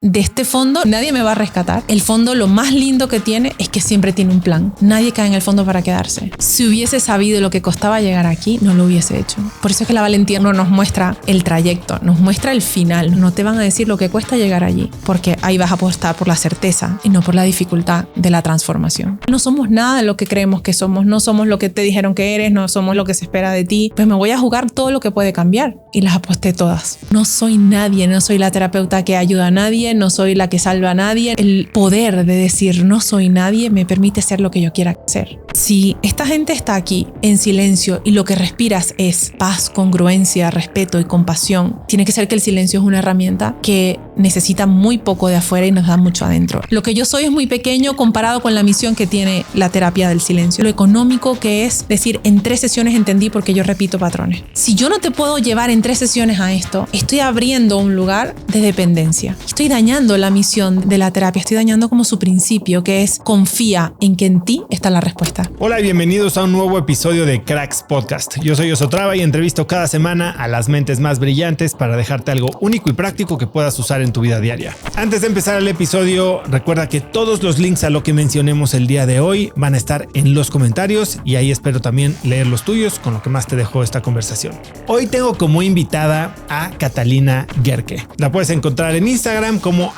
de este fondo nadie me va a rescatar. El fondo, lo más lindo que tiene es que siempre tiene un plan. Nadie cae en el fondo para quedarse. Si hubiese sabido lo que costaba llegar aquí, no lo hubiese hecho. Por eso es que la valentía no nos muestra el trayecto, nos muestra el final. No te van a decir lo que cuesta llegar allí, porque ahí vas a apostar por la certeza y no por la dificultad de la transformación. No somos nada de lo que creemos que somos, no somos lo que te dijeron que eres, no somos lo que se espera de ti. Pues me voy a jugar todo lo que puede cambiar y las aposté todas. No soy nadie, no soy la terapeuta que ayuda a nadie, no soy la que salva a nadie. El poder de decir no soy nadie me permite ser lo que yo quiera ser. Si esta gente está aquí en silencio y lo que respiras es paz, congruencia, respeto y compasión, tiene que ser que el silencio es una herramienta que necesita muy poco de afuera y nos da mucho adentro. Lo que yo soy es muy pequeño comparado con la misión que tiene la terapia del silencio. Lo económico que es decir, en 3 sesiones entendí porque yo repito patrones. Si yo no te puedo llevar en 3 sesiones a esto, estoy abriendo un lugar de dependencia. Estoy dañando la misión de la terapia, estoy dañando como su principio, que es confía en que en ti está la respuesta. Hola y bienvenidos a un nuevo episodio de Cracks Podcast. Yo soy Osotrava y entrevisto cada semana a las mentes más brillantes para dejarte algo único y práctico que puedas usar en tu vida diaria. Antes de empezar el episodio, recuerda que todos los links a lo que mencionemos el día de hoy van a estar en los comentarios y ahí espero también leer los tuyos con lo que más te dejó esta conversación. Hoy tengo como invitada a Catalina Gerke. La puedes encontrar en Instagram como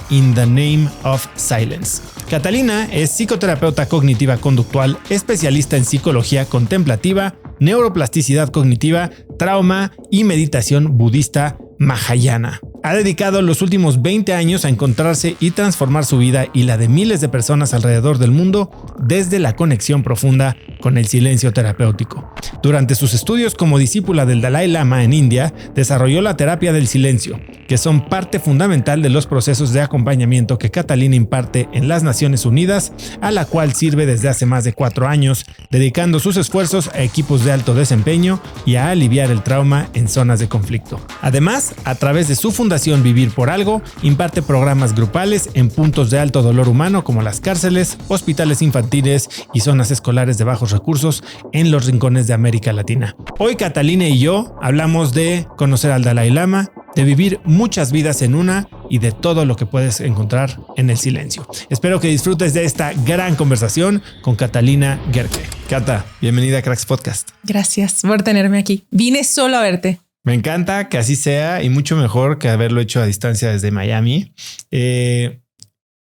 @inthename-of-silence. Catalina es psicoterapeuta cognitiva conductual, especialista en psicología contemplativa, neuroplasticidad cognitiva, trauma y meditación budista mahayana. Ha dedicado los últimos 20 años a encontrarse y transformar su vida y la de miles de personas alrededor del mundo desde la conexión profunda con el silencio terapéutico. Durante sus estudios como discípula del Dalai Lama en India, desarrolló la terapia del silencio, que son parte fundamental de los procesos de acompañamiento que Catalina imparte en las Naciones Unidas, a la cual sirve desde hace más de 4 años, dedicando sus esfuerzos a equipos de alto desempeño y a aliviar el trauma en zonas de conflicto. Además, a través de su fundación Vivir por Algo, imparte programas grupales en puntos de alto dolor humano como las cárceles, hospitales infantiles y zonas escolares de bajos recursos en los rincones de América Latina. Hoy Catalina y yo hablamos de conocer al Dalai Lama, de vivir muchas vidas en una y de todo lo que puedes encontrar en el silencio. Espero que disfrutes de esta gran conversación con Catalina Gerke. Cata, bienvenida a Cracks Podcast. Gracias por tenerme aquí. Vine solo a verte. Me encanta que así sea y mucho mejor que haberlo hecho a distancia desde Miami.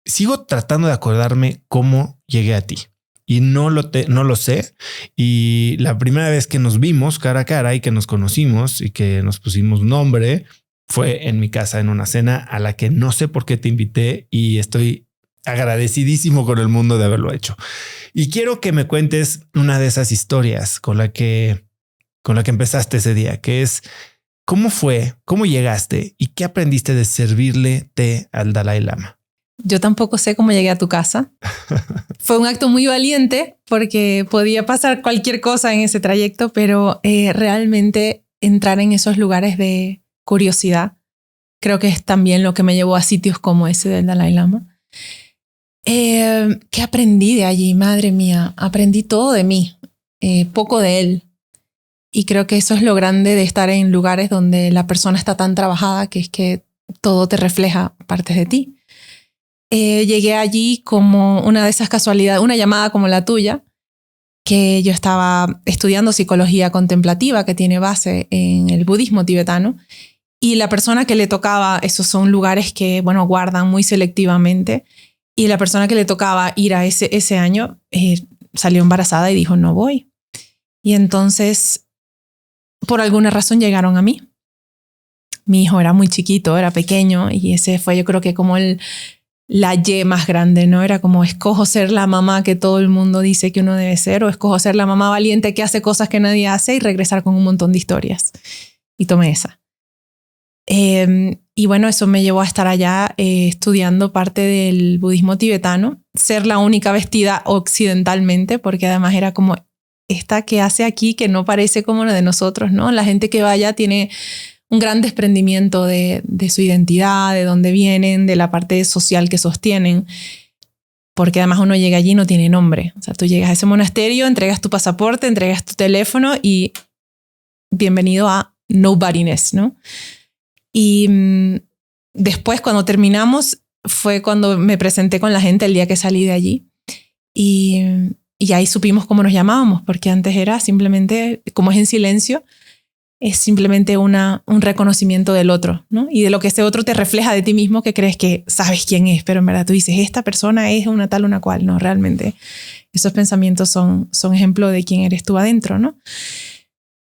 Sigo tratando de acordarme cómo llegué a ti y no lo sé. Y la primera vez que nos vimos cara a cara y que nos conocimos y que nos pusimos nombre fue en mi casa en una cena a la que no sé por qué te invité y estoy agradecidísimo con el mundo de haberlo hecho. Y quiero que me cuentes una de esas historias con la que empezaste ese día, que es cómo fue, cómo llegaste y qué aprendiste de servirle té al Dalai Lama. Yo tampoco sé cómo llegué a tu casa. Fue un acto muy valiente porque podía pasar cualquier cosa en ese trayecto, pero realmente entrar en esos lugares de curiosidad creo que es también lo que me llevó a sitios como ese del Dalai Lama. ¿Qué aprendí de allí? Madre mía, aprendí todo de mí, poco de él. Y creo que eso es lo grande de estar en lugares donde la persona está tan trabajada que es que todo te refleja partes de ti. Llegué allí como una de esas casualidades, una llamada como la tuya, que yo estaba estudiando psicología contemplativa que tiene base en el budismo tibetano y la persona que le tocaba, esos son lugares que, bueno, guardan muy selectivamente y la persona que le tocaba ir a ese año salió embarazada y dijo no voy. Y entonces por alguna razón llegaron a mí. Mi hijo era muy chiquito, era pequeño y ese fue yo creo que como la Y más grande, ¿no? Era como escojo ser la mamá que todo el mundo dice que uno debe ser o escojo ser la mamá valiente que hace cosas que nadie hace y regresar con un montón de historias. Y tomé esa. Y bueno, eso me llevó a estar allá estudiando parte del budismo tibetano, ser la única vestida occidentalmente porque además era como esta que hace aquí que no parece como la de nosotros, ¿no? La gente que va allá tiene un gran desprendimiento de su identidad, de dónde vienen, de la parte social que sostienen, porque además uno llega allí y no tiene nombre. O sea, tú llegas a ese monasterio, entregas tu pasaporte, entregas tu teléfono y bienvenido a nobodyness, ¿no? Y después, cuando terminamos, fue cuando me presenté con la gente el día que salí de allí. Y ahí supimos cómo nos llamábamos, porque antes era simplemente, como es en silencio, es simplemente un reconocimiento del otro, ¿no? Y de lo que ese otro te refleja de ti mismo, que crees que sabes quién es, pero en verdad tú dices, esta persona es una tal, una cual. No, realmente esos pensamientos son ejemplo de quién eres tú adentro, ¿no?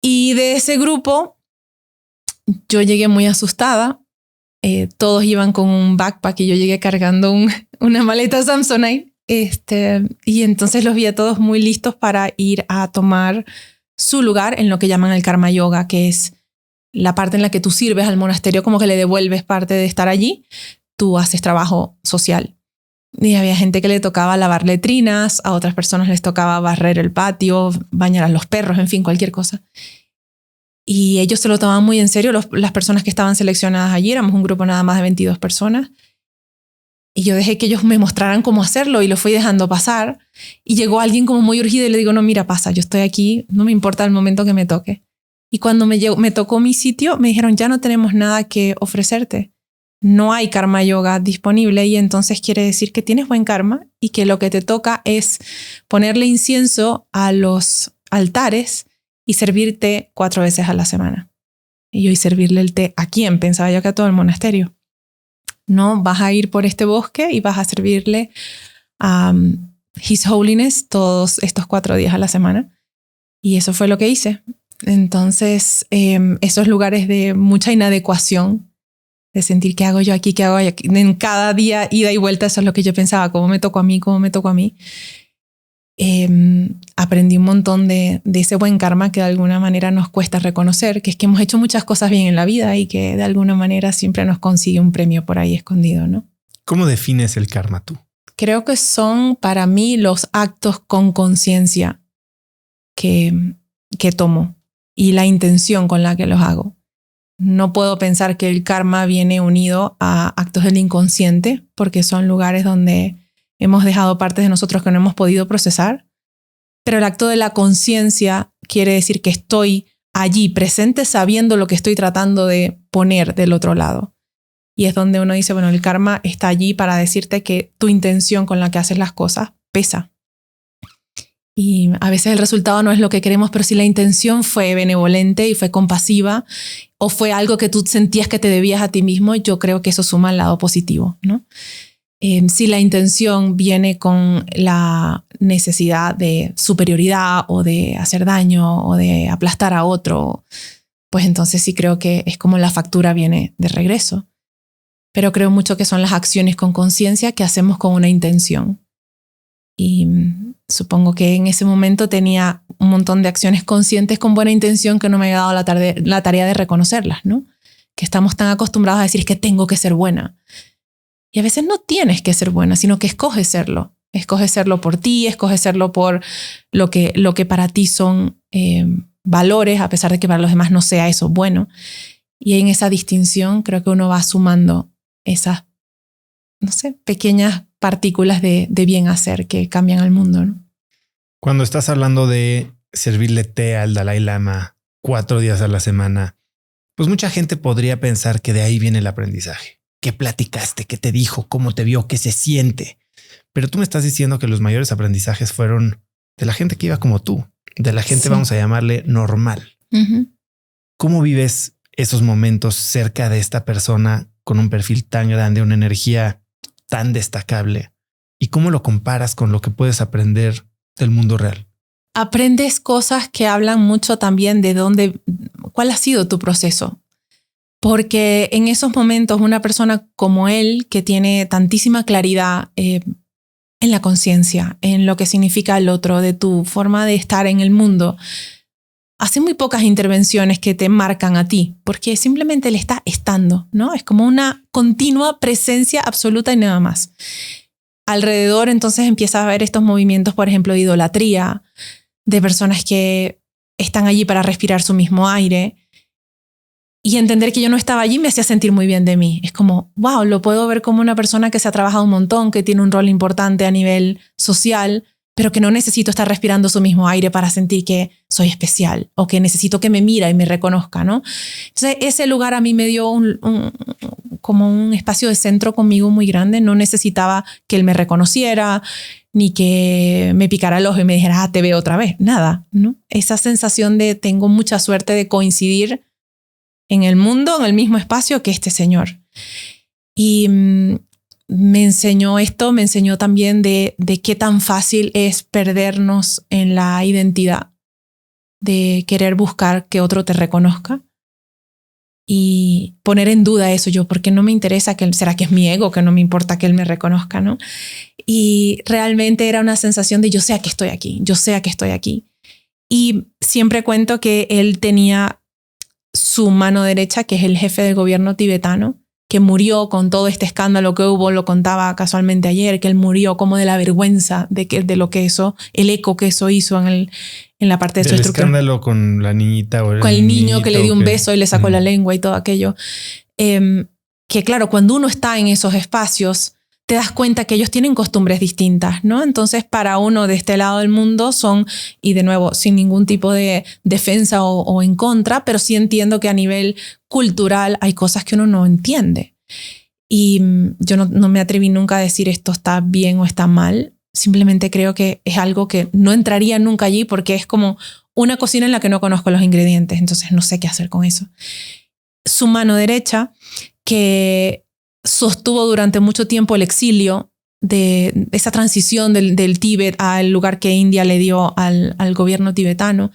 Y de ese grupo yo llegué muy asustada. Todos iban con un backpack y yo llegué cargando una maleta Samsonite. Y entonces los vi a todos muy listos para ir a tomar su lugar en lo que llaman el Karma Yoga, que es la parte en la que tú sirves al monasterio, como que le devuelves parte de estar allí. Tú haces trabajo social. Y había gente que le tocaba lavar letrinas, a otras personas les tocaba barrer el patio, bañar a los perros, en fin, cualquier cosa. Y ellos se lo tomaban muy en serio. Las personas que estaban seleccionadas allí, éramos un grupo nada más de 22 personas. Y yo dejé que ellos me mostraran cómo hacerlo y lo fui dejando pasar. Y llegó alguien como muy urgido y le digo, no, mira, pasa, yo estoy aquí, no me importa el momento que me toque. Y cuando me tocó mi sitio, me dijeron, ya no tenemos nada que ofrecerte. No hay karma yoga disponible y entonces quiere decir que tienes buen karma y que lo que te toca es ponerle incienso a los altares y servir té 4 veces a la semana. Y yo, ¿y servirle el té a quién? Pensaba yo que a todo el monasterio. No, vas a ir por este bosque y vas a servirle a His Holiness todos estos 4 días a la semana. Y eso fue lo que hice. Entonces, esos lugares de mucha inadecuación, de sentir qué hago yo aquí, qué hago aquí. En cada día, ida y vuelta, eso es lo que yo pensaba, cómo me tocó a mí, cómo me tocó a mí. Aprendí un montón de ese buen karma que de alguna manera nos cuesta reconocer, que es que hemos hecho muchas cosas bien en la vida y que de alguna manera siempre nos consigue un premio por ahí escondido, ¿no? ¿Cómo defines el karma tú? Creo que son para mí los actos con conciencia que tomo y la intención con la que los hago. No puedo pensar que el karma viene unido a actos del inconsciente, porque son lugares donde hemos dejado partes de nosotros que no hemos podido procesar. Pero el acto de la conciencia quiere decir que estoy allí presente sabiendo lo que estoy tratando de poner del otro lado. Y es donde uno dice, bueno, el karma está allí para decirte que tu intención con la que haces las cosas pesa. Y a veces el resultado no es lo que queremos, pero si la intención fue benevolente y fue compasiva o fue algo que tú sentías que te debías a ti mismo, yo creo que eso suma al lado positivo, ¿no? Si la intención viene con la necesidad de superioridad o de hacer daño o de aplastar a otro, pues entonces sí creo que es como la factura viene de regreso. Pero creo mucho que son las acciones con conciencia que hacemos con una intención. Y supongo que en ese momento tenía un montón de acciones conscientes con buena intención que no me había dado la tarea de reconocerlas, ¿no? Que estamos tan acostumbrados a decir es que tengo que ser buena. Y a veces no tienes que ser buena, sino que escoges serlo. Escoges serlo por ti, escoges serlo por lo que para ti son valores, a pesar de que para los demás no sea eso bueno. Y en esa distinción creo que uno va sumando esas, no sé, pequeñas partículas de bien hacer que cambian al mundo, ¿no? Cuando estás hablando de servirle té al Dalai Lama 4 días a la semana, pues mucha gente podría pensar que de ahí viene el aprendizaje. ¿Qué platicaste? ¿Qué te dijo? ¿Cómo te vio? ¿Qué se siente? Pero tú me estás diciendo que los mayores aprendizajes fueron de la gente que iba como tú, de la gente, sí, vamos a llamarle normal. Uh-huh. ¿Cómo vives esos momentos cerca de esta persona con un perfil tan grande, una energía tan destacable? ¿Y cómo lo comparas con lo que puedes aprender del mundo real? Aprendes cosas que hablan mucho también de cuál ha sido tu proceso. Porque en esos momentos una persona como él, que tiene tantísima claridad en la conciencia, en lo que significa el otro, de tu forma de estar en el mundo, hace muy pocas intervenciones que te marcan a ti, porque simplemente él está estando, ¿no? Es como una continua presencia absoluta y nada más. Alrededor entonces empiezas a ver estos movimientos, por ejemplo, de idolatría, de personas que están allí para respirar su mismo aire. Y entender que yo no estaba allí me hacía sentir muy bien de mí. Es como, wow, lo puedo ver como una persona que se ha trabajado un montón, que tiene un rol importante a nivel social, pero que no necesito estar respirando su mismo aire para sentir que soy especial o que necesito que me mira y me reconozca, ¿no? Entonces, ese lugar a mí me dio como un espacio de centro conmigo muy grande. No necesitaba que él me reconociera, ni que me picara el ojo y me dijera, te veo otra vez. Nada, ¿no? Esa sensación de tengo mucha suerte de coincidir en el mundo, en el mismo espacio que este señor. Y me enseñó esto, me enseñó también de qué tan fácil es perdernos en la identidad, de querer buscar que otro te reconozca y poner en duda eso yo, porque no me interesa será que es mi ego, que no me importa que él me reconozca, ¿no? Y realmente era una sensación de yo sé a qué estoy aquí, yo sé a qué estoy aquí. Y siempre cuento que él tenía su mano derecha, que es el jefe del gobierno tibetano, que murió con todo este escándalo que hubo, lo contaba casualmente ayer, que él murió como de la vergüenza de lo que eso, el eco que eso hizo en la parte de su estructura. El escándalo con la niñita. O con el niño que le dio un beso y le sacó la lengua y todo aquello. Que claro, cuando uno está en esos espacios, te das cuenta que ellos tienen costumbres distintas, ¿no? Entonces, para uno de este lado del mundo son, y de nuevo, sin ningún tipo de defensa o en contra, pero sí entiendo que a nivel cultural hay cosas que uno no entiende. Y yo no me atreví nunca a decir esto está bien o está mal. Simplemente creo que es algo que no entraría nunca allí porque es como una cocina en la que no conozco los ingredientes, entonces no sé qué hacer con eso. Su mano derecha, que sostuvo durante mucho tiempo el exilio de esa transición del Tíbet al lugar que India le dio al gobierno tibetano,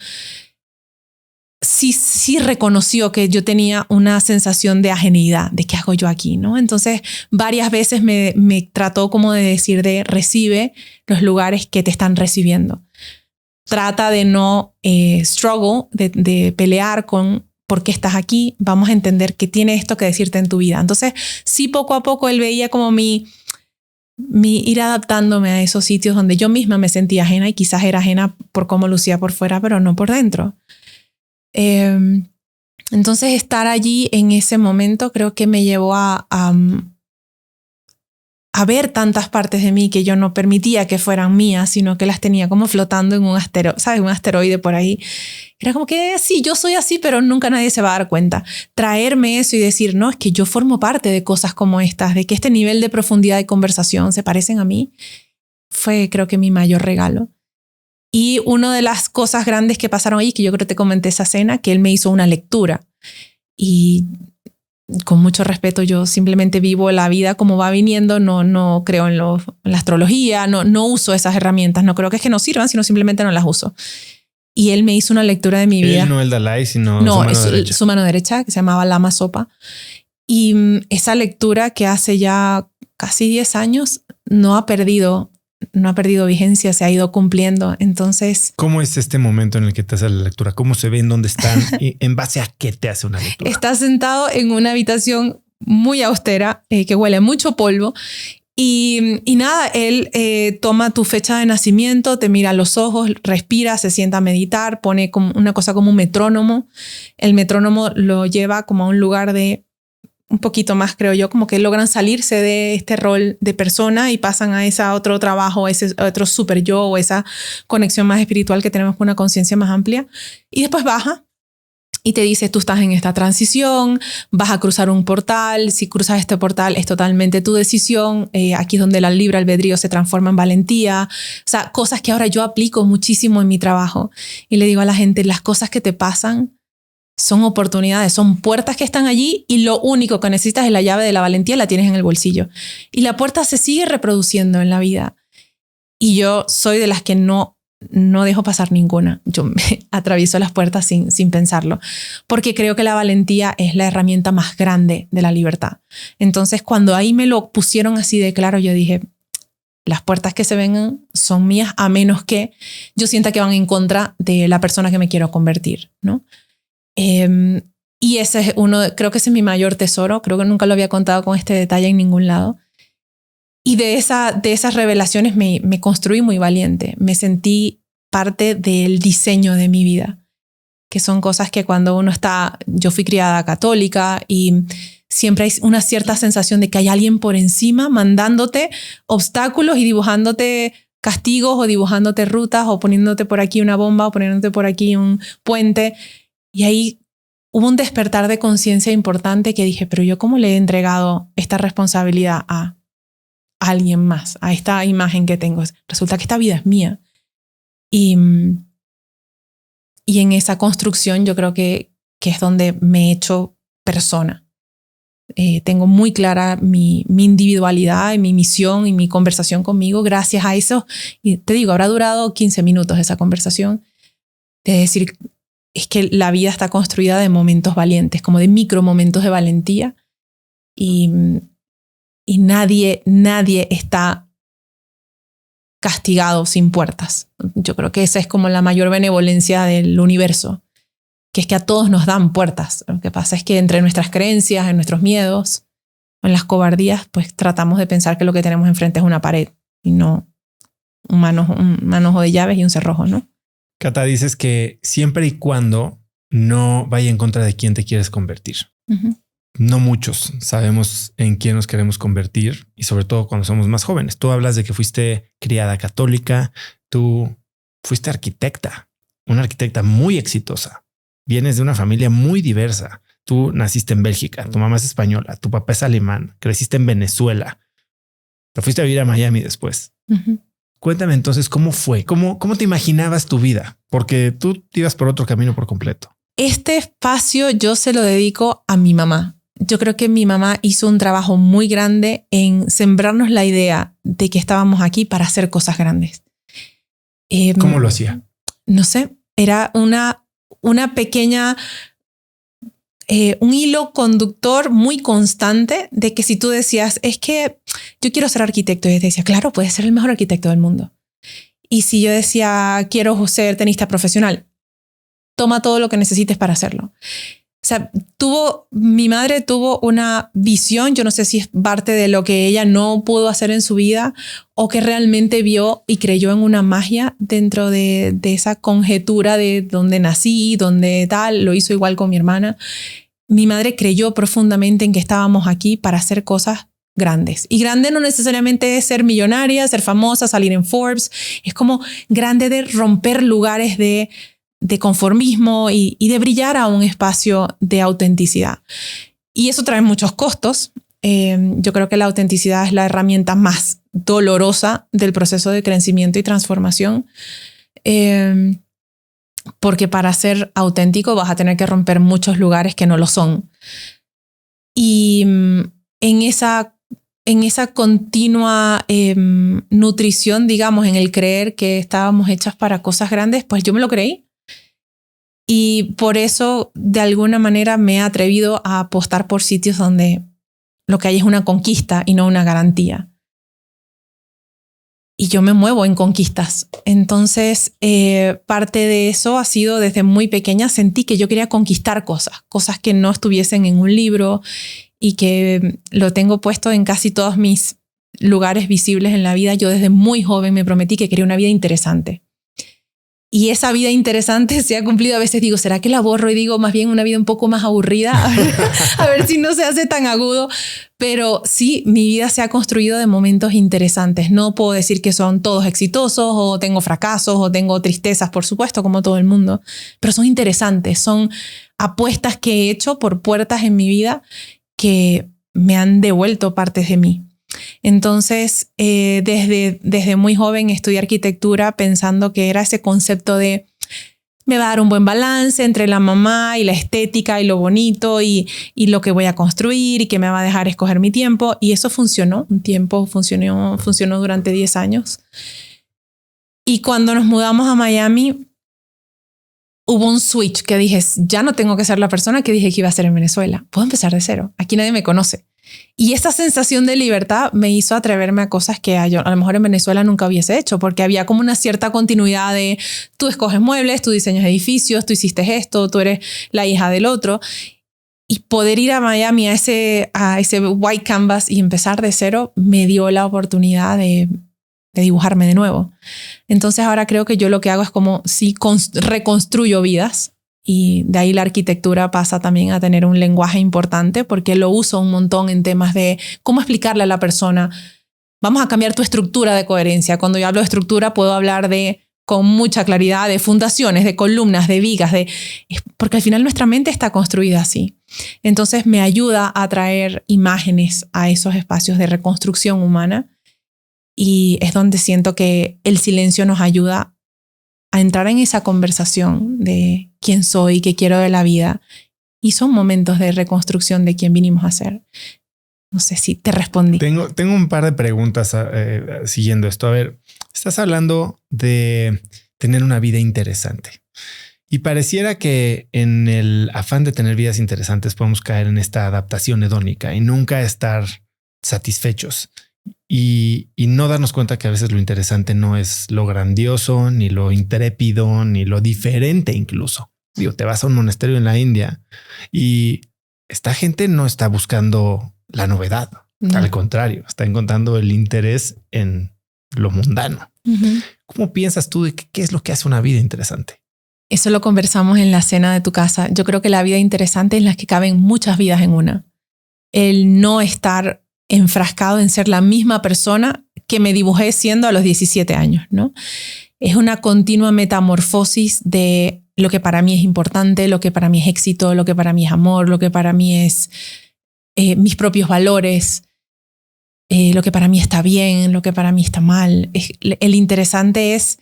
sí reconoció que yo tenía una sensación de ajeneidad, de qué hago yo aquí, ¿no? Entonces varias veces me trató como de decir recibe los lugares que te están recibiendo. Trata de no struggle, de pelear con ¿por qué estás aquí? Vamos a entender qué tiene esto que decirte en tu vida. Entonces, sí, poco a poco él veía como mi ir adaptándome a esos sitios donde yo misma me sentía ajena y quizás era ajena por cómo lucía por fuera, pero no por dentro. Entonces, estar allí en ese momento creo que me llevó a ver tantas partes de mí que yo no permitía que fueran mías, sino que las tenía como flotando en un asteroide, ¿sabes? Un asteroide por ahí. Era como que sí, yo soy así, pero nunca nadie se va a dar cuenta. Traerme eso y decir, no, es que yo formo parte de cosas como estas, de que este nivel de profundidad y conversación se parecen a mí, fue creo que mi mayor regalo. Y una de las cosas grandes que pasaron ahí, que yo creo que te comenté esa cena, que él me hizo una lectura. Y con mucho respeto, yo simplemente vivo la vida como va viniendo, no creo en la astrología, no uso esas herramientas, no creo que es que no sirvan, sino simplemente no las uso. Y él me hizo una lectura de mi vida. Él no el Dalai, sino no, su mano derecha. Su mano derecha, que se llamaba Lama Zopa. Y esa lectura que hace ya casi 10 años no ha perdido vigencia, se ha ido cumpliendo. Entonces, ¿cómo es este momento en el que te hace la lectura? ¿Cómo se ve? ¿En dónde están? ¿Y en base a qué te hace una lectura? Estás sentado en una habitación muy austera, que huele a mucho polvo. Y nada, él toma tu fecha de nacimiento, te mira a los ojos, respira, se sienta a meditar, pone como una cosa como un metrónomo. El metrónomo lo lleva como a un lugar de un poquito más, creo yo, como que logran salirse de este rol de persona y pasan a ese otro trabajo, ese otro super yo o esa conexión más espiritual que tenemos con una conciencia más amplia. Y después baja y te dice, tú estás en esta transición, vas a cruzar un portal, si cruzas este portal es totalmente tu decisión, aquí es donde el libre albedrío se transforma en valentía, o sea, cosas que ahora yo aplico muchísimo en mi trabajo. Y le digo a la gente, las cosas que te pasan son oportunidades, son puertas que están allí y lo único que necesitas es la llave de la valentía, la tienes en el bolsillo. Y la puerta se sigue reproduciendo en la vida. Y yo soy de las que no dejo pasar ninguna. Yo me atravieso las puertas sin pensarlo, porque creo que la valentía es la herramienta más grande de la libertad. Entonces, cuando ahí me lo pusieron así de claro, yo dije, las puertas que se vengan son mías, a menos que yo sienta que van en contra de la persona que me quiero convertir, ¿no? Y ese es creo que ese es mi mayor tesoro. Creo que nunca lo había contado con este detalle en ningún lado. Y de esas revelaciones me construí muy valiente. Me sentí parte del diseño de mi vida, que son cosas que cuando uno yo fui criada católica y siempre hay una cierta sensación de que hay alguien por encima mandándote obstáculos y dibujándote castigos o dibujándote rutas o poniéndote por aquí una bomba o poniéndote por aquí un puente. Y ahí hubo un despertar de conciencia importante que dije, pero yo ¿cómo le he entregado esta responsabilidad a alguien más, a esta imagen que tengo? Resulta que esta vida es mía. Y en esa construcción yo creo que es donde me he hecho persona. Tengo muy clara mi individualidad y mi misión y mi conversación conmigo gracias a eso. Y te digo, habrá durado 15 minutos esa conversación. Es decir, es que la vida está construida de momentos valientes, como de micro momentos de valentía. Y nadie está castigado sin puertas. Yo creo que esa es como la mayor benevolencia del universo, que es que a todos nos dan puertas. Lo que pasa es que entre nuestras creencias, en nuestros miedos, en las cobardías, pues tratamos de pensar que lo que tenemos enfrente es una pared y no un manojo de llaves y un cerrojo, ¿no? Cata, dices que siempre y cuando no vaya en contra de quién te quieres convertir. Uh-huh. No muchos sabemos en quién nos queremos convertir y sobre todo cuando somos más jóvenes. Tú hablas de que fuiste criada católica, tú fuiste arquitecta, una arquitecta muy exitosa. Vienes de una familia muy diversa. Tú naciste en Bélgica, tu mamá es española, tu papá es alemán, creciste en Venezuela, te fuiste a vivir a Miami después. Uh-huh. Cuéntame entonces cómo fue, cómo te imaginabas tu vida, porque tú te ibas por otro camino por completo. Este espacio yo se lo dedico a mi mamá. Yo creo que mi mamá hizo un trabajo muy grande en sembrarnos la idea de que estábamos aquí para hacer cosas grandes. ¿Cómo lo hacía? No sé, era una pequeña, un hilo conductor muy constante de que si tú decías, es que yo quiero ser arquitecto, y ella decía, claro, puedes ser el mejor arquitecto del mundo. Y si yo decía, quiero ser tenista profesional, toma todo lo que necesites para hacerlo. O sea, mi madre tuvo una visión, yo no sé si es parte de lo que ella no pudo hacer en su vida o que realmente vio y creyó en una magia dentro de esa conjetura de donde nací, donde tal, lo hizo igual con mi hermana. Mi madre creyó profundamente en que estábamos aquí para hacer cosas grandes. Y grande no necesariamente es ser millonaria, ser famosa, salir en Forbes. Es como grande de romper lugares de conformismo y de brillar a un espacio de autenticidad. Y eso trae muchos costos. Yo creo que la autenticidad es la herramienta más dolorosa del proceso de crecimiento y transformación. Porque para ser auténtico vas a tener que romper muchos lugares que no lo son. Y en esa continua nutrición, digamos, en el creer que estábamos hechas para cosas grandes, pues yo me lo creí. Y por eso, de alguna manera, me he atrevido a apostar por sitios donde lo que hay es una conquista y no una garantía. Y yo me muevo en conquistas. Entonces, parte de eso ha sido desde muy pequeña, sentí que yo quería conquistar cosas que no estuviesen en un libro y que lo tengo puesto en casi todos mis lugares visibles en la vida. Yo desde muy joven me prometí que quería una vida interesante. Y esa vida interesante se ha cumplido. A veces digo, ¿será que la borro? Y digo, más bien una vida un poco más aburrida. A ver si no se hace tan agudo. Pero sí, mi vida se ha construido de momentos interesantes. No puedo decir que son todos exitosos o tengo fracasos o tengo tristezas, por supuesto, como todo el mundo. Pero son interesantes. Son apuestas que he hecho por puertas en mi vida que me han devuelto partes de mí. Entonces, desde muy joven estudié arquitectura pensando que era ese concepto de me va a dar un buen balance entre la mamá y la estética y lo bonito y lo que voy a construir y que me va a dejar escoger mi tiempo. Y eso funcionó. Un tiempo funcionó durante 10 años. Y cuando nos mudamos a Miami, hubo un switch que dije, ya no tengo que ser la persona que dije que iba a ser en Venezuela. Puedo empezar de cero. Aquí nadie me conoce. Y esa sensación de libertad me hizo atreverme a cosas que yo a lo mejor en Venezuela nunca hubiese hecho, porque había como una cierta continuidad de tú escoges muebles, tú diseñas edificios, tú hiciste esto, tú eres la hija del otro. Y poder ir a Miami a ese white canvas y empezar de cero me dio la oportunidad de dibujarme de nuevo. Entonces ahora creo que yo lo que hago es como si reconstruyo vidas. Y de ahí la arquitectura pasa también a tener un lenguaje importante porque lo uso un montón en temas de cómo explicarle a la persona, vamos a cambiar tu estructura de coherencia. Cuando yo hablo de estructura puedo hablar de con mucha claridad de fundaciones, de columnas, de vigas, porque al final nuestra mente está construida así. Entonces me ayuda a traer imágenes a esos espacios de reconstrucción humana y es donde siento que el silencio nos ayuda a entrar en esa conversación de quién soy, qué quiero de la vida, y son momentos de reconstrucción de quién vinimos a ser. No sé si te respondí. Tengo un par de preguntas siguiendo esto. A ver, estás hablando de tener una vida interesante y pareciera que en el afán de tener vidas interesantes podemos caer en esta adaptación hedónica y nunca estar satisfechos y no darnos cuenta que a veces lo interesante no es lo grandioso, ni lo intrépido, ni lo diferente incluso. Digo, te vas a un monasterio en la India y esta gente no está buscando la novedad. No. Al contrario, está encontrando el interés en lo mundano. Uh-huh. ¿Cómo piensas tú de qué es lo que hace una vida interesante? Eso lo conversamos en la cena de tu casa. Yo creo que la vida interesante es la que caben muchas vidas en una. El no estar enfrascado en ser la misma persona que me dibujé siendo a los 17 años, ¿no? Es una continua metamorfosis de lo que para mí es importante, lo que para mí es éxito, lo que para mí es amor, lo que para mí es mis propios valores, lo que para mí está bien, lo que para mí está mal. El interesante es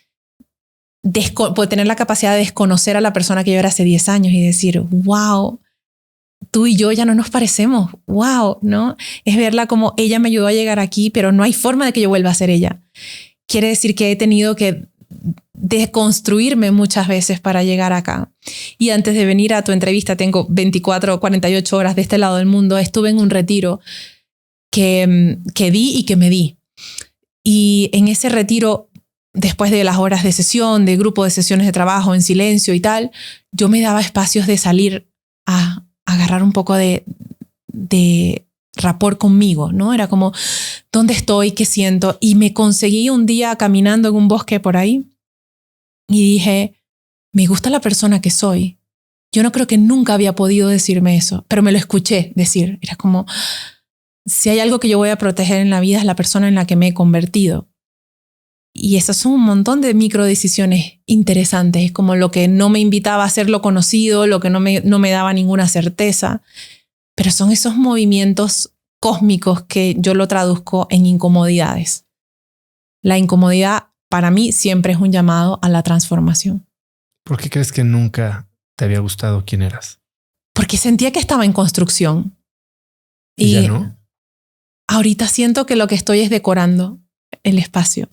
poder tener la capacidad de desconocer a la persona que yo era hace 10 años y decir, wow, tú y yo ya no nos parecemos, wow, ¿no? Es verla como ella me ayudó a llegar aquí, pero no hay forma de que yo vuelva a ser ella. Quiere decir que he tenido que deconstruirme muchas veces para llegar acá. Y antes de venir a tu entrevista, tengo 24 o 48 horas de este lado del mundo, estuve en un retiro que di y que me di. Y en ese retiro, después de las horas de sesión, de grupo de sesiones de trabajo en silencio y tal, yo me daba espacios de salir a agarrar un poco de rapport conmigo, ¿no? Era como, ¿dónde estoy? ¿Qué siento? Y me conseguí un día caminando en un bosque por ahí y dije, me gusta la persona que soy. Yo no creo que nunca había podido decirme eso, pero me lo escuché decir. Era como, si hay algo que yo voy a proteger en la vida es la persona en la que me he convertido. Y esas son un montón de micro decisiones interesantes. Es como lo que no me invitaba a ser lo conocido, lo que no me daba ninguna certeza. Pero son esos movimientos cósmicos que yo lo traduzco en incomodidades. La incomodidad para mí siempre es un llamado a la transformación. ¿Por qué crees que nunca te había gustado quién eras? Porque sentía que estaba en construcción. ¿Y ya no? Ahorita siento que lo que estoy es decorando el espacio.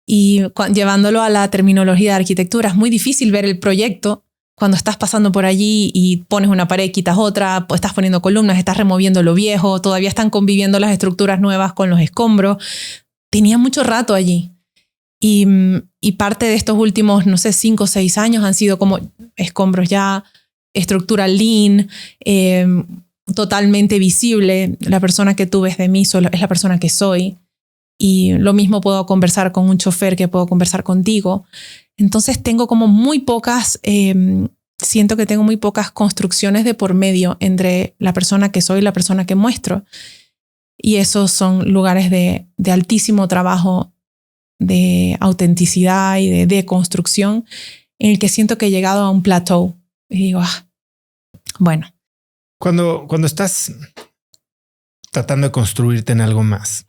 Y llevándolo a la terminología de arquitectura, es muy difícil ver el proyecto cuando estás pasando por allí y pones una pared, quitas otra, estás poniendo columnas, estás removiendo lo viejo, todavía están conviviendo las estructuras nuevas con los escombros. Tenía mucho rato allí. Y parte de estos últimos, no sé, 5 o 6 años han sido como escombros ya, estructura lean, totalmente visible. La persona que tú ves de mí es la persona que soy. Y lo mismo puedo conversar con un chofer que puedo conversar contigo. Entonces tengo como muy pocas, siento que tengo muy pocas construcciones de por medio entre la persona que soy y la persona que muestro. Y esos son lugares de altísimo trabajo, de autenticidad y de deconstrucción, en el que siento que he llegado a un plateau. Y digo, bueno. Cuando estás tratando de construirte en algo más,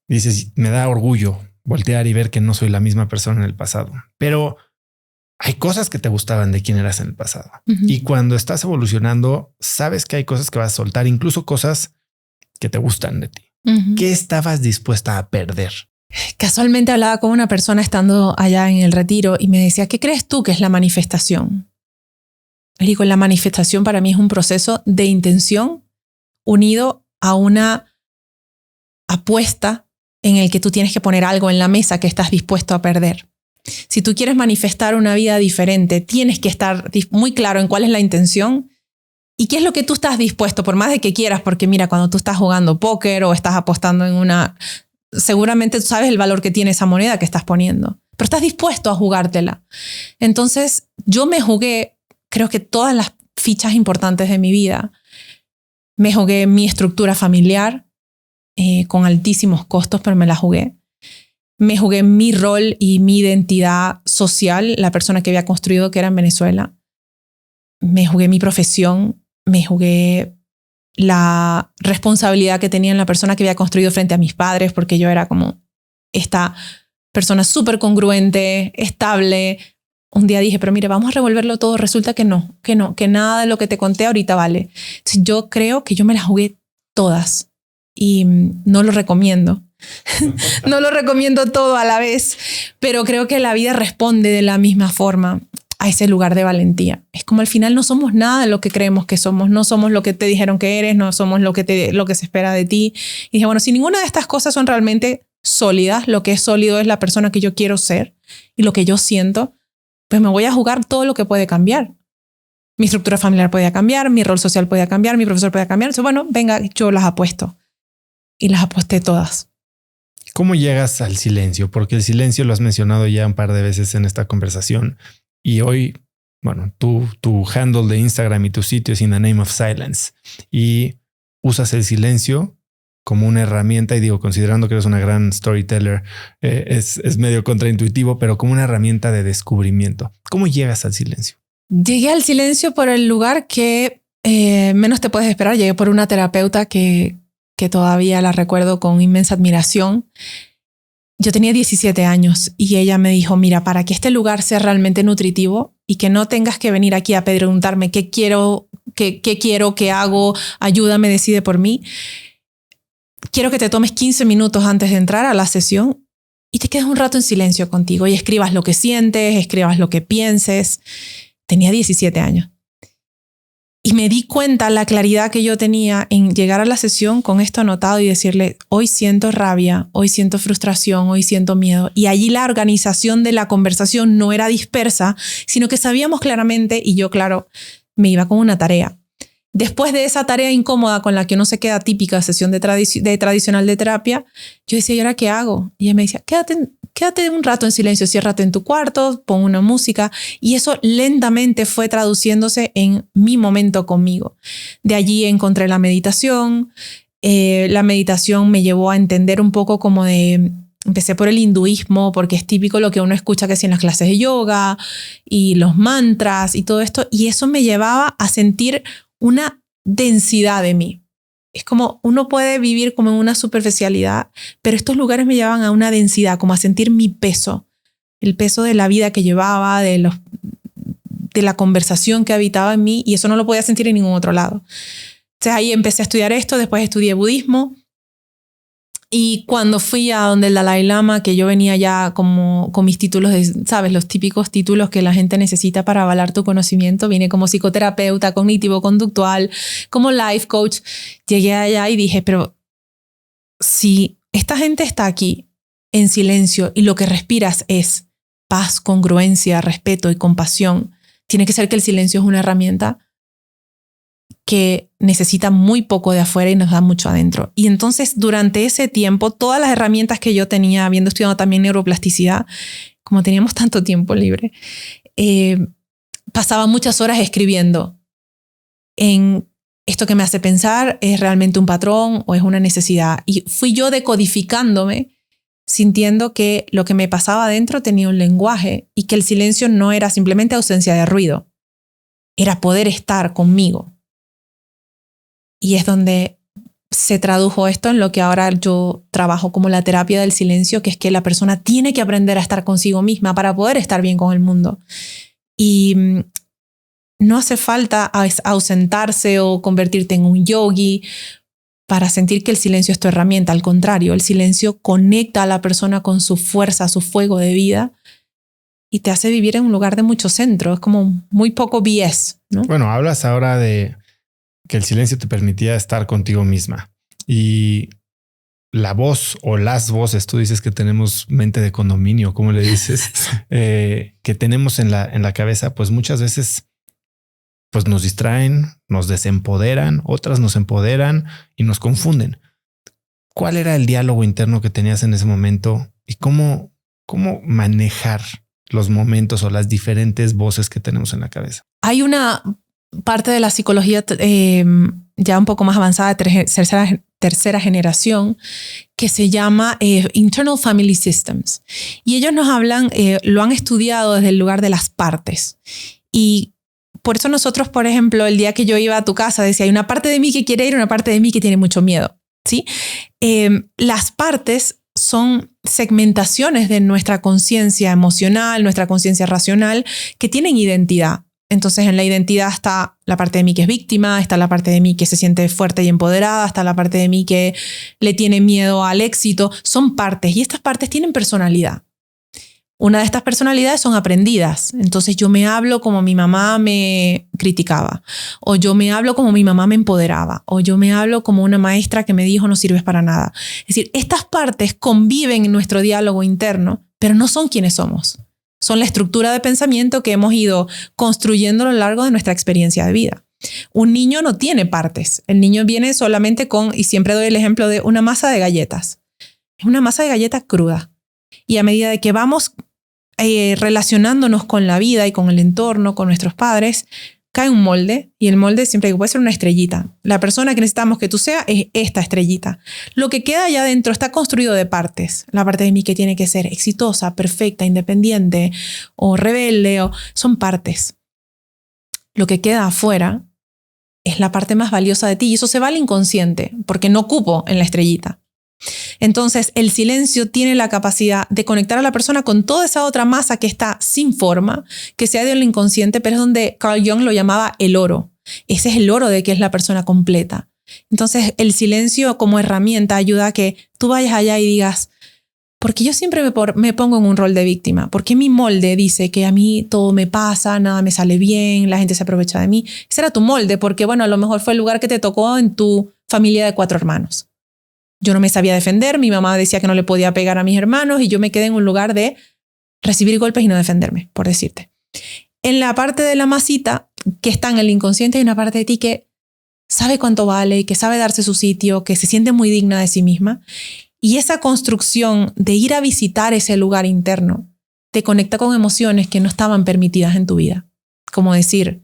dices, me da orgullo voltear y ver que no soy la misma persona en el pasado, pero hay cosas que te gustaban de quién eras en el pasado. Uh-huh. Y cuando estás evolucionando, sabes que hay cosas que vas a soltar, incluso cosas que te gustan de ti. Uh-huh. ¿Qué estabas dispuesta a perder? Casualmente hablaba con una persona estando allá en el retiro y me decía, ¿qué crees tú que es la manifestación? Le digo, la manifestación para mí es un proceso de intención unido a una apuesta en el que tú tienes que poner algo en la mesa que estás dispuesto a perder. Si tú quieres manifestar una vida diferente, tienes que estar muy claro en cuál es la intención y qué es lo que tú estás dispuesto, por más de que quieras, porque mira, cuando tú estás jugando póker o estás apostando en una... Seguramente tú sabes el valor que tiene esa moneda que estás poniendo, pero estás dispuesto a jugártela. Entonces yo me jugué, creo que todas las fichas importantes de mi vida. Me jugué mi estructura familiar, con altísimos costos, pero me la jugué. Me jugué mi rol y mi identidad social, la persona que había construido, que era en Venezuela. Me jugué mi profesión, me jugué la responsabilidad que tenía en la persona que había construido frente a mis padres, porque yo era como esta persona súper congruente, estable. Un día dije, pero mire, vamos a revolverlo todo. Resulta que nada de lo que te conté ahorita vale. Entonces, yo creo que yo me las jugué todas y no lo recomiendo. No lo recomiendo todo a la vez, pero creo que la vida responde de la misma forma a ese lugar de valentía. Es como al final no somos nada de lo que creemos que somos, no somos lo que te dijeron que eres, no somos lo que se espera de ti. Y dije, bueno, si ninguna de estas cosas son realmente sólidas, lo que es sólido es la persona que yo quiero ser y lo que yo siento, pues me voy a jugar todo lo que puede cambiar. Mi estructura familiar puede cambiar, mi rol social puede cambiar, mi profesor puede cambiar. Entonces, bueno, venga, yo las apuesto. Y las aposté todas. ¿Cómo llegas al silencio? Porque el silencio lo has mencionado ya un par de veces en esta conversación. Y hoy, bueno, tu handle de Instagram y tu sitio es In the Name of Silence. Y usas el silencio como una herramienta, y digo, considerando que eres una gran storyteller, es medio contraintuitivo, pero como una herramienta de descubrimiento. ¿Cómo llegas al silencio? Llegué al silencio por el lugar que menos te puedes esperar. Llegué por una terapeuta que todavía la recuerdo con inmensa admiración. Yo tenía 17 años y ella me dijo, mira, para que este lugar sea realmente nutritivo y que no tengas que venir aquí a preguntarme qué quiero, qué hago, ayúdame, decide por mí. Quiero que te tomes 15 minutos antes de entrar a la sesión y te quedes un rato en silencio contigo y escribas lo que sientes, escribas lo que pienses. Tenía 17 años. Y me di cuenta la claridad que yo tenía en llegar a la sesión con esto anotado y decirle, hoy siento rabia, hoy siento frustración, hoy siento miedo. Y allí la organización de la conversación no era dispersa, sino que sabíamos claramente, y yo, claro, me iba con una tarea. Después de esa tarea incómoda con la que uno se queda típica sesión de tradicional de terapia, yo decía, ¿y ahora qué hago? Y ella me decía, quédate un rato en silencio, ciérrate en tu cuarto, pon una música. Y eso lentamente fue traduciéndose en mi momento conmigo. De allí encontré la meditación. La meditación me llevó a entender un poco como de... Empecé por el hinduismo, porque es típico lo que uno escucha que sí en las clases de yoga y los mantras y todo esto. Y eso me llevaba a sentir una densidad de mí. Es como uno puede vivir como en una superficialidad, pero estos lugares me llevaban a una densidad, como a sentir mi peso, el peso de la vida que llevaba, de la conversación que habitaba en mí, y eso no lo podía sentir en ningún otro lado. Entonces ahí empecé a estudiar esto, después estudié budismo, y cuando fui a donde el Dalai Lama, que yo venía ya como con mis títulos, ¿sabes? Los típicos títulos que la gente necesita para avalar tu conocimiento. Vine como psicoterapeuta, cognitivo-conductual, como life coach. Llegué allá y dije, pero si esta gente está aquí en silencio y lo que respiras es paz, congruencia, respeto y compasión, tiene que ser que el silencio es una herramienta que necesita muy poco de afuera y nos da mucho adentro. Y entonces durante ese tiempo, todas las herramientas que yo tenía, habiendo estudiado también neuroplasticidad, como teníamos tanto tiempo libre, pasaba muchas horas escribiendo en esto que me hace pensar, ¿es realmente un patrón o es una necesidad? Y fui yo decodificándome, sintiendo que lo que me pasaba adentro tenía un lenguaje y que el silencio no era simplemente ausencia de ruido, era poder estar conmigo. Y es donde se tradujo esto en lo que ahora yo trabajo como la terapia del silencio, que es que la persona tiene que aprender a estar consigo misma para poder estar bien con el mundo. Y no hace falta ausentarse o convertirte en un yogi para sentir que el silencio es tu herramienta. Al contrario, el silencio conecta a la persona con su fuerza, su fuego de vida y te hace vivir en un lugar de mucho centro. Es como muy poco BS, ¿no? Bueno, hablas ahora de que el silencio te permitía estar contigo misma y la voz o las voces, tú dices que tenemos mente de condominio, ¿cómo le dices? Que tenemos en la cabeza, pues muchas veces pues nos distraen, nos desempoderan, otras nos empoderan y nos confunden. ¿Cuál era el diálogo interno que tenías en ese momento y cómo manejar los momentos o las diferentes voces que tenemos en la cabeza? Hay una parte de la psicología ya un poco más avanzada, tercera generación, que se llama Internal Family Systems. Y ellos nos hablan, lo han estudiado desde el lugar de las partes. Y por eso nosotros, por ejemplo, el día que yo iba a tu casa, decía, hay una parte de mí que quiere ir, una parte de mí que tiene mucho miedo, ¿sí? Las partes son segmentaciones de nuestra conciencia emocional, nuestra conciencia racional, que tienen identidad. Entonces en la identidad está la parte de mí que es víctima, está la parte de mí que se siente fuerte y empoderada, está la parte de mí que le tiene miedo al éxito. Son partes y estas partes tienen personalidad. Una de estas personalidades son aprendidas. Entonces yo me hablo como mi mamá me criticaba, o yo me hablo como mi mamá me empoderaba, o yo me hablo como una maestra que me dijo no sirves para nada. Es decir, estas partes conviven en nuestro diálogo interno, pero no son quienes somos. Son la estructura de pensamiento que hemos ido construyendo a lo largo de nuestra experiencia de vida. Un niño no tiene partes. El niño viene solamente con, y siempre doy el ejemplo de una masa de galletas. Es una masa de galletas cruda. Y a medida de que vamos relacionándonos con la vida y con el entorno, con nuestros padres, cae un molde, y el molde siempre puede ser una estrellita. La persona que necesitamos que tú seas es esta estrellita. Lo que queda allá adentro está construido de partes. La parte de mí que tiene que ser exitosa, perfecta, independiente o rebelde, son partes. Lo que queda afuera es la parte más valiosa de ti, y eso se va al inconsciente porque no cupo en la estrellita. Entonces el silencio tiene la capacidad de conectar a la persona con toda esa otra masa que está sin forma, que se ha ido al inconsciente, pero es donde Carl Jung lo llamaba el oro. Ese es el oro de que es la persona completa. Entonces el silencio como herramienta ayuda a que tú vayas allá y digas, ¿por qué yo siempre me pongo en un rol de víctima? ¿Por qué mi molde dice que a mí todo me pasa, nada me sale bien, la gente se aprovecha de mí? Ese era tu molde porque, bueno, a lo mejor fue el lugar que te tocó en tu familia de 4 hermanos. Yo no me sabía defender, mi mamá decía que no le podía pegar a mis hermanos y yo me quedé en un lugar de recibir golpes y no defenderme, por decirte. En la parte de la masita que está en el inconsciente hay una parte de ti que sabe cuánto vale, que sabe darse su sitio, que se siente muy digna de sí misma. Y esa construcción de ir a visitar ese lugar interno te conecta con emociones que no estaban permitidas en tu vida. Como decir,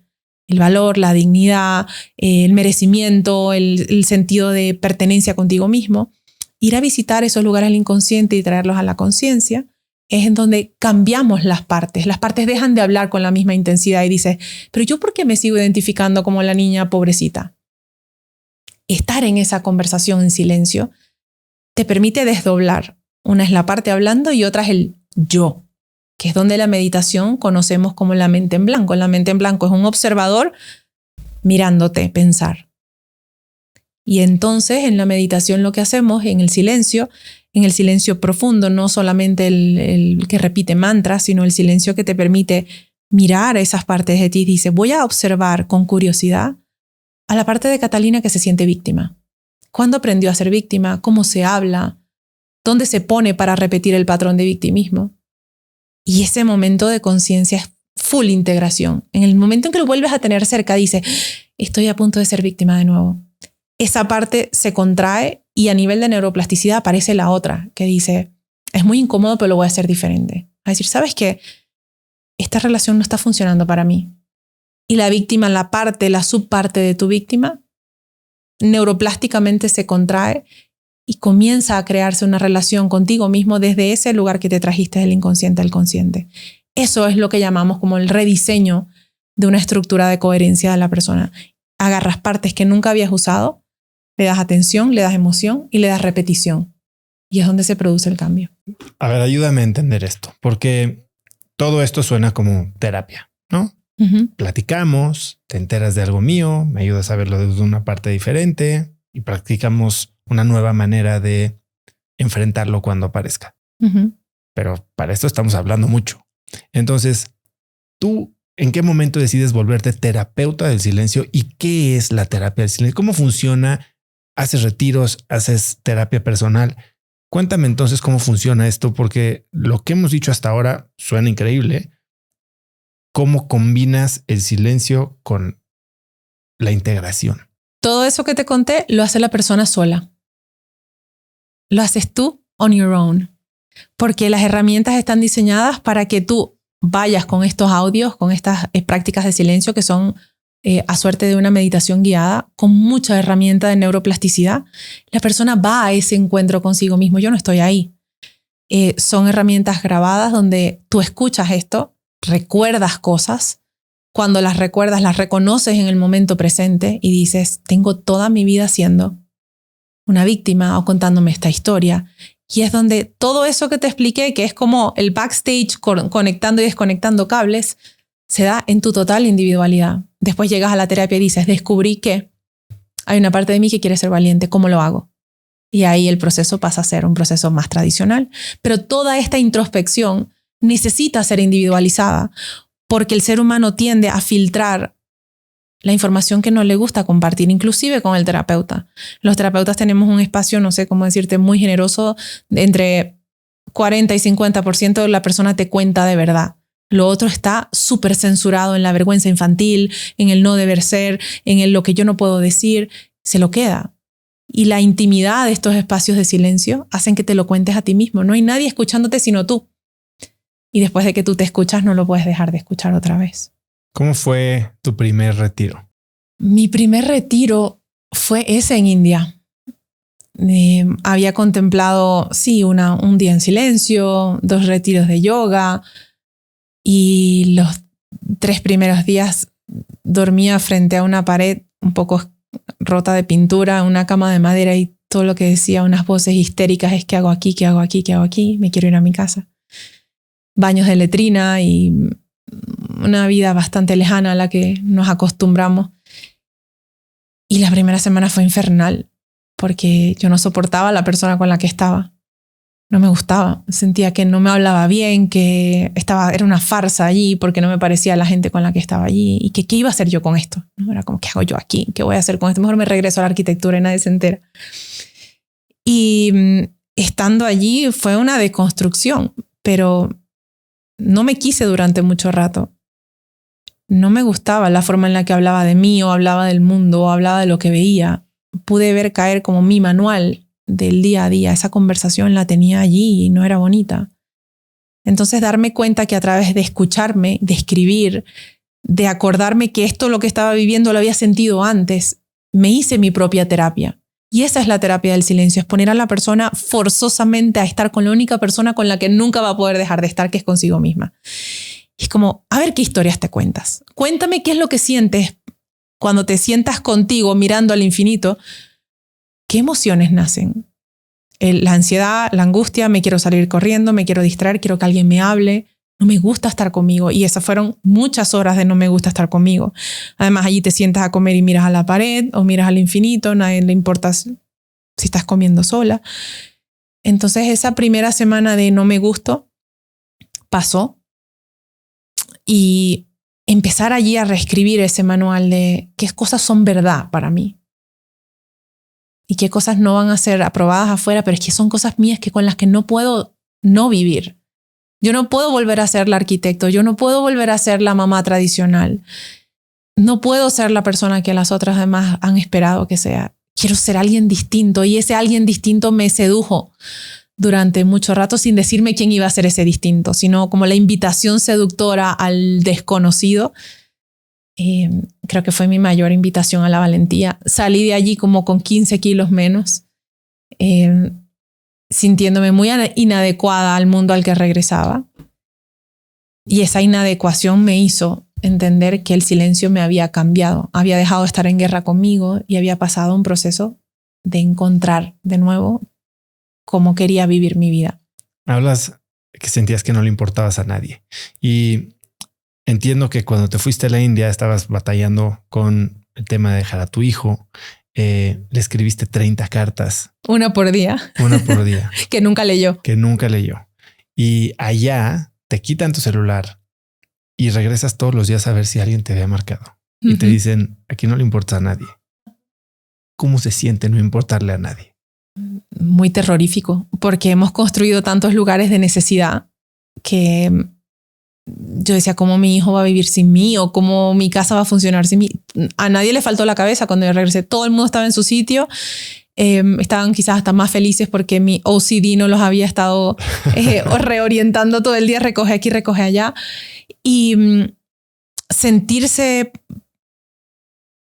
el valor, la dignidad, el merecimiento, el sentido de pertenencia contigo mismo. Ir a visitar esos lugares del inconsciente y traerlos a la conciencia es en donde cambiamos las partes. Las partes dejan de hablar con la misma intensidad y dices, pero ¿yo por qué me sigo identificando como la niña pobrecita? Estar en esa conversación en silencio te permite desdoblar. Una es la parte hablando y otra es el yo, que es donde la meditación conocemos como la mente en blanco. La mente en blanco es un observador mirándote pensar. Y entonces en la meditación lo que hacemos en el silencio profundo, no solamente el que repite mantras, sino el silencio que te permite mirar esas partes de ti. Dice, voy a observar con curiosidad a la parte de Catalina que se siente víctima. ¿Cuándo aprendió a ser víctima? ¿Cómo se habla? ¿Dónde se pone para repetir el patrón de victimismo? Y ese momento de conciencia es full integración. En el momento en que lo vuelves a tener cerca, dices, estoy a punto de ser víctima de nuevo. Esa parte se contrae y a nivel de neuroplasticidad aparece la otra que dice, es muy incómodo, pero lo voy a hacer diferente. A decir, ¿sabes qué? Esta relación no está funcionando para mí. Y la víctima, la subparte de tu víctima, neuroplásticamente se contrae y comienza a crearse una relación contigo mismo desde ese lugar que te trajiste del inconsciente al consciente. Eso es lo que llamamos como el rediseño de una estructura de coherencia de la persona. Agarras partes que nunca habías usado, le das atención, le das emoción y le das repetición. Y es donde se produce el cambio. A ver, ayúdame a entender esto, porque todo esto suena como terapia, ¿no? Uh-huh. Platicamos, te enteras de algo mío, me ayudas a verlo desde una parte diferente y practicamos una nueva manera de enfrentarlo cuando aparezca. Uh-huh. Pero para esto estamos hablando mucho. Entonces, ¿tú en qué momento decides volverte terapeuta del silencio y qué es la terapia del silencio? ¿Cómo funciona? ¿Haces retiros? ¿Haces terapia personal? Cuéntame entonces cómo funciona esto, porque lo que hemos dicho hasta ahora suena increíble. ¿Cómo combinas el silencio con la integración? Todo eso que te conté lo hace la persona sola. Lo haces tú on your own. Porque las herramientas están diseñadas para que tú vayas con estos audios, con estas prácticas de silencio que son a suerte de una meditación guiada con mucha herramienta de neuroplasticidad, la persona va a ese encuentro consigo mismo. Yo no estoy ahí. Son herramientas grabadas donde tú escuchas esto, recuerdas cosas. Cuando las recuerdas, las reconoces en el momento presente y dices, tengo toda mi vida siendo una víctima o contándome esta historia. Y es donde todo eso que te expliqué, que es como el backstage conectando y desconectando cables, se da en tu total individualidad. Después llegas a la terapia y dices, descubrí que hay una parte de mí que quiere ser valiente, ¿cómo lo hago? Y ahí el proceso pasa a ser un proceso más tradicional. Pero toda esta introspección necesita ser individualizada porque el ser humano tiende a filtrar la información que no le gusta compartir, inclusive con el terapeuta. Los terapeutas tenemos un espacio, no sé cómo decirte, muy generoso, entre 40 y 50% de la persona te cuenta de verdad. Lo otro está súper censurado en la vergüenza infantil, en el no deber ser, en el lo que yo no puedo decir, se lo queda. Y la intimidad de estos espacios de silencio hacen que te lo cuentes a ti mismo. No hay nadie escuchándote sino tú. Y después de que tú te escuchas, no lo puedes dejar de escuchar otra vez. ¿Cómo fue tu primer retiro? Mi primer retiro fue ese en India. Había contemplado, sí, un día en silencio, 2 retiros de yoga y los 3 primeros días dormía frente a una pared un poco rota de pintura, una cama de madera y todo lo que decía, unas voces histéricas es ¿qué hago aquí? ¿Qué hago aquí? ¿Qué hago aquí? Me quiero ir a mi casa. Baños de letrina y una vida bastante lejana a la que nos acostumbramos. Y la primera semana fue infernal porque yo no soportaba a la persona con la que estaba. No me gustaba. Sentía que no me hablaba bien, que era una farsa allí porque no me parecía la gente con la que estaba allí y que qué iba a hacer yo con esto. ¿No? Era como, ¿qué hago yo aquí? ¿Qué voy a hacer con esto? Mejor me regreso a la arquitectura y nadie se entera. Y estando allí fue una deconstrucción, pero no me quise durante mucho rato. No me gustaba la forma en la que hablaba de mí o hablaba del mundo o hablaba de lo que veía. Pude ver caer como mi manual del día a día. Esa conversación la tenía allí y no era bonita. Entonces darme cuenta que a través de escucharme, de escribir, de acordarme que esto lo que estaba viviendo lo había sentido antes, me hice mi propia terapia. Y esa es la terapia del silencio, es poner a la persona forzosamente a estar con la única persona con la que nunca va a poder dejar de estar, que es consigo misma. Y es como, a ver qué historias te cuentas. Cuéntame qué es lo que sientes cuando te sientas contigo mirando al infinito. ¿Qué emociones nacen? La ansiedad, la angustia, me quiero salir corriendo, me quiero distraer, quiero que alguien me hable. No me gusta estar conmigo. Y esas fueron muchas horas de no me gusta estar conmigo. Además, allí te sientas a comer y miras a la pared o miras al infinito. A nadie le importa si estás comiendo sola. Entonces, esa primera semana de no me gusto pasó. Y empezar allí a reescribir ese manual de qué cosas son verdad para mí. Y qué cosas no van a ser aprobadas afuera, pero es que son cosas mías con las que no puedo no vivir. Yo no puedo volver a ser la arquitecto, yo no puedo volver a ser la mamá tradicional. No puedo ser la persona que las otras demás han esperado que sea. Quiero ser alguien distinto y ese alguien distinto me sedujo durante mucho rato sin decirme quién iba a ser ese distinto, sino como la invitación seductora al desconocido. Creo que fue mi mayor invitación a la valentía. Salí de allí como con 15 kilos menos, sintiéndome muy inadecuada al mundo al que regresaba. Y esa inadecuación me hizo entender que el silencio me había cambiado. Había dejado de estar en guerra conmigo y había pasado un proceso de encontrar de nuevo cómo quería vivir mi vida. Hablas que sentías que no le importabas a nadie. Y entiendo que cuando te fuiste a la India estabas batallando con el tema de dejar a tu hijo. Le escribiste 30 cartas. Una por día. Una por día. Que nunca leyó. Que nunca leyó. Y allá te quitan tu celular y regresas todos los días a ver si alguien te había marcado. Y te dicen, aquí no le importa a nadie. ¿Cómo se siente no importarle a nadie? Muy terrorífico, porque hemos construido tantos lugares de necesidad que yo decía, ¿cómo mi hijo va a vivir sin mí? ¿O cómo mi casa va a funcionar sin mí? A nadie le faltó la cabeza cuando yo regresé. Todo el mundo estaba en su sitio. Estaban quizás hasta más felices porque mi OCD no los había estado reorientando todo el día, recoge aquí, recoge allá. Y sentirse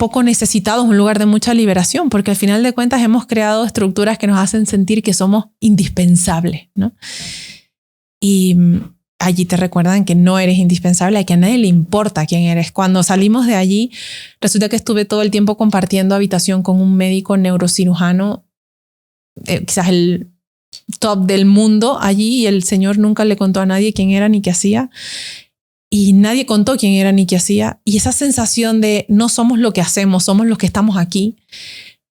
poco necesitados, un lugar de mucha liberación, porque al final de cuentas hemos creado estructuras que nos hacen sentir que somos indispensables, ¿no? Y allí te recuerdan que no eres indispensable, que a nadie le importa quién eres. Cuando salimos de allí, resulta que estuve todo el tiempo compartiendo habitación con un médico neurocirujano, quizás el top del mundo allí, y el señor nunca le contó a nadie quién era ni qué hacía. Y nadie contó quién era ni qué hacía. Y esa sensación de no somos lo que hacemos, somos los que estamos aquí,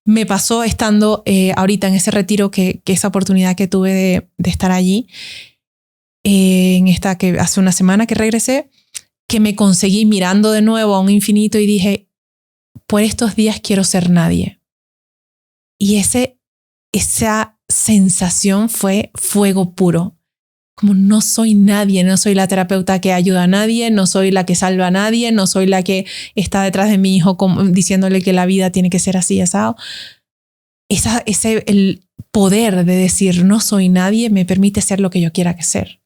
me pasó estando ahorita en ese retiro, que esa oportunidad que tuve de estar allí, en esta que hace una semana que regresé, que me conseguí mirando de nuevo a un infinito y dije, por estos días quiero ser nadie. Y esa sensación fue fuego puro. Como no soy nadie, no soy la terapeuta que ayuda a nadie, no soy la que salva a nadie, no soy la que está detrás de mi hijo diciéndole que la vida tiene que ser así, asado. El poder de decir no soy nadie me permite ser lo que yo quiera que ser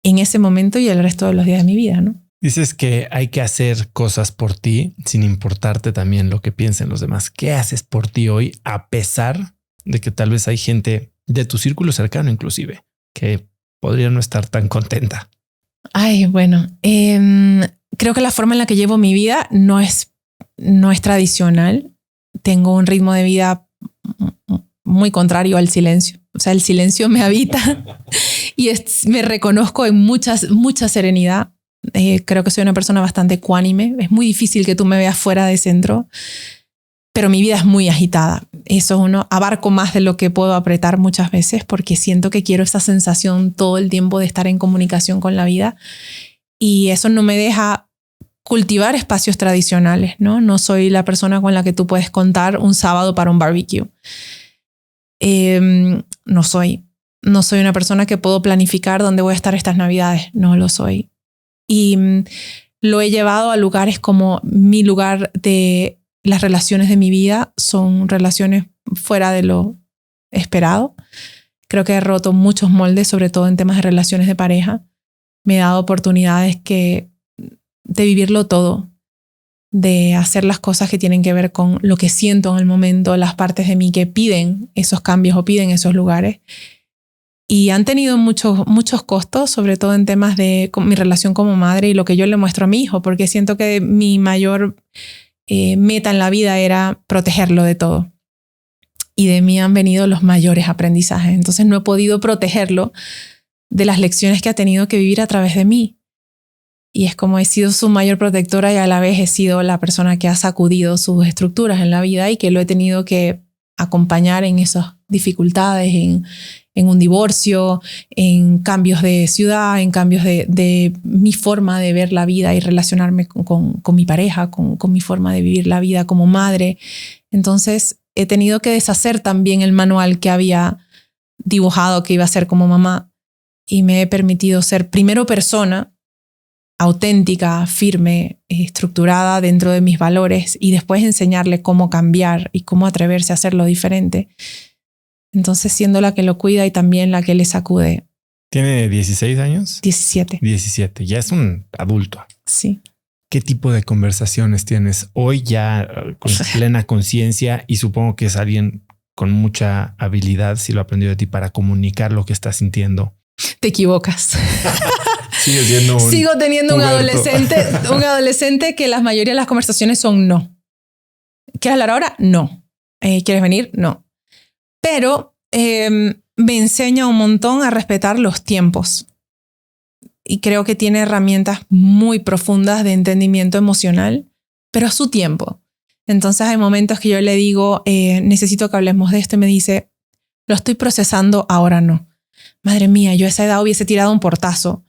en ese momento y el resto de los días de mi vida, ¿no? Dices que hay que hacer cosas por ti sin importarte también lo que piensen los demás. ¿Qué haces por ti hoy a pesar de que tal vez hay gente de tu círculo cercano inclusive que podría no estar tan contenta? Ay, bueno, creo que la forma en la que llevo mi vida no es tradicional. Tengo un ritmo de vida muy contrario al silencio. O sea, el silencio me habita y me reconozco en mucha serenidad. Creo que soy una persona bastante ecuánime. Es muy difícil que tú me veas fuera de centro, pero mi vida es muy agitada. Eso abarco más de lo que puedo apretar muchas veces porque siento que quiero esa sensación todo el tiempo de estar en comunicación con la vida, y eso no me deja cultivar espacios tradicionales, ¿no? No soy la persona con la que tú puedes contar un sábado para un barbecue. No soy una persona que puedo planificar dónde voy a estar estas navidades. No lo soy. Y lo he llevado a lugares como mi lugar de las relaciones de mi vida son relaciones fuera de lo esperado. Creo que he roto muchos moldes, sobre todo en temas de relaciones de pareja. Me he dado oportunidades de vivirlo todo, de hacer las cosas que tienen que ver con lo que siento en el momento, las partes de mí que piden esos cambios o piden esos lugares. Y han tenido muchos costos, sobre todo en temas de mi relación como madre y lo que yo le muestro a mi hijo, porque siento que mi mayor meta en la vida era protegerlo de todo. Y de mí han venido los mayores aprendizajes. Entonces no he podido protegerlo de las lecciones que ha tenido que vivir a través de mí. Y es como he sido su mayor protectora y a la vez he sido la persona que ha sacudido sus estructuras en la vida y que lo he tenido que acompañar en esas dificultades, en un divorcio, en cambios de ciudad, en cambios de mi forma de ver la vida y relacionarme con mi pareja, con mi forma de vivir la vida como madre. Entonces he tenido que deshacer también el manual que había dibujado que iba a ser como mamá, y me he permitido ser primero persona auténtica, firme, estructurada dentro de mis valores, y después enseñarle cómo cambiar y cómo atreverse a hacerlo diferente. Entonces siendo la que lo cuida y también la que le sacude. ¿Tiene 16 años? 17. 17, ya es un adulto. Sí. ¿Qué tipo de conversaciones tienes hoy ya con plena conciencia? Y supongo que es alguien con mucha habilidad, si lo aprendió de ti, para comunicar lo que estás sintiendo. Te equivocas. Sigo teniendo un adolescente que la mayoría de las conversaciones son no. ¿Quieres hablar ahora? No. ¿Quieres venir? No. Pero me enseña un montón a respetar los tiempos. Y creo que tiene herramientas muy profundas de entendimiento emocional, pero a su tiempo. Entonces hay momentos que yo le digo, necesito que hablemos de esto, y me dice, lo estoy procesando, ahora no. Madre mía, yo a esa edad hubiese tirado un portazo.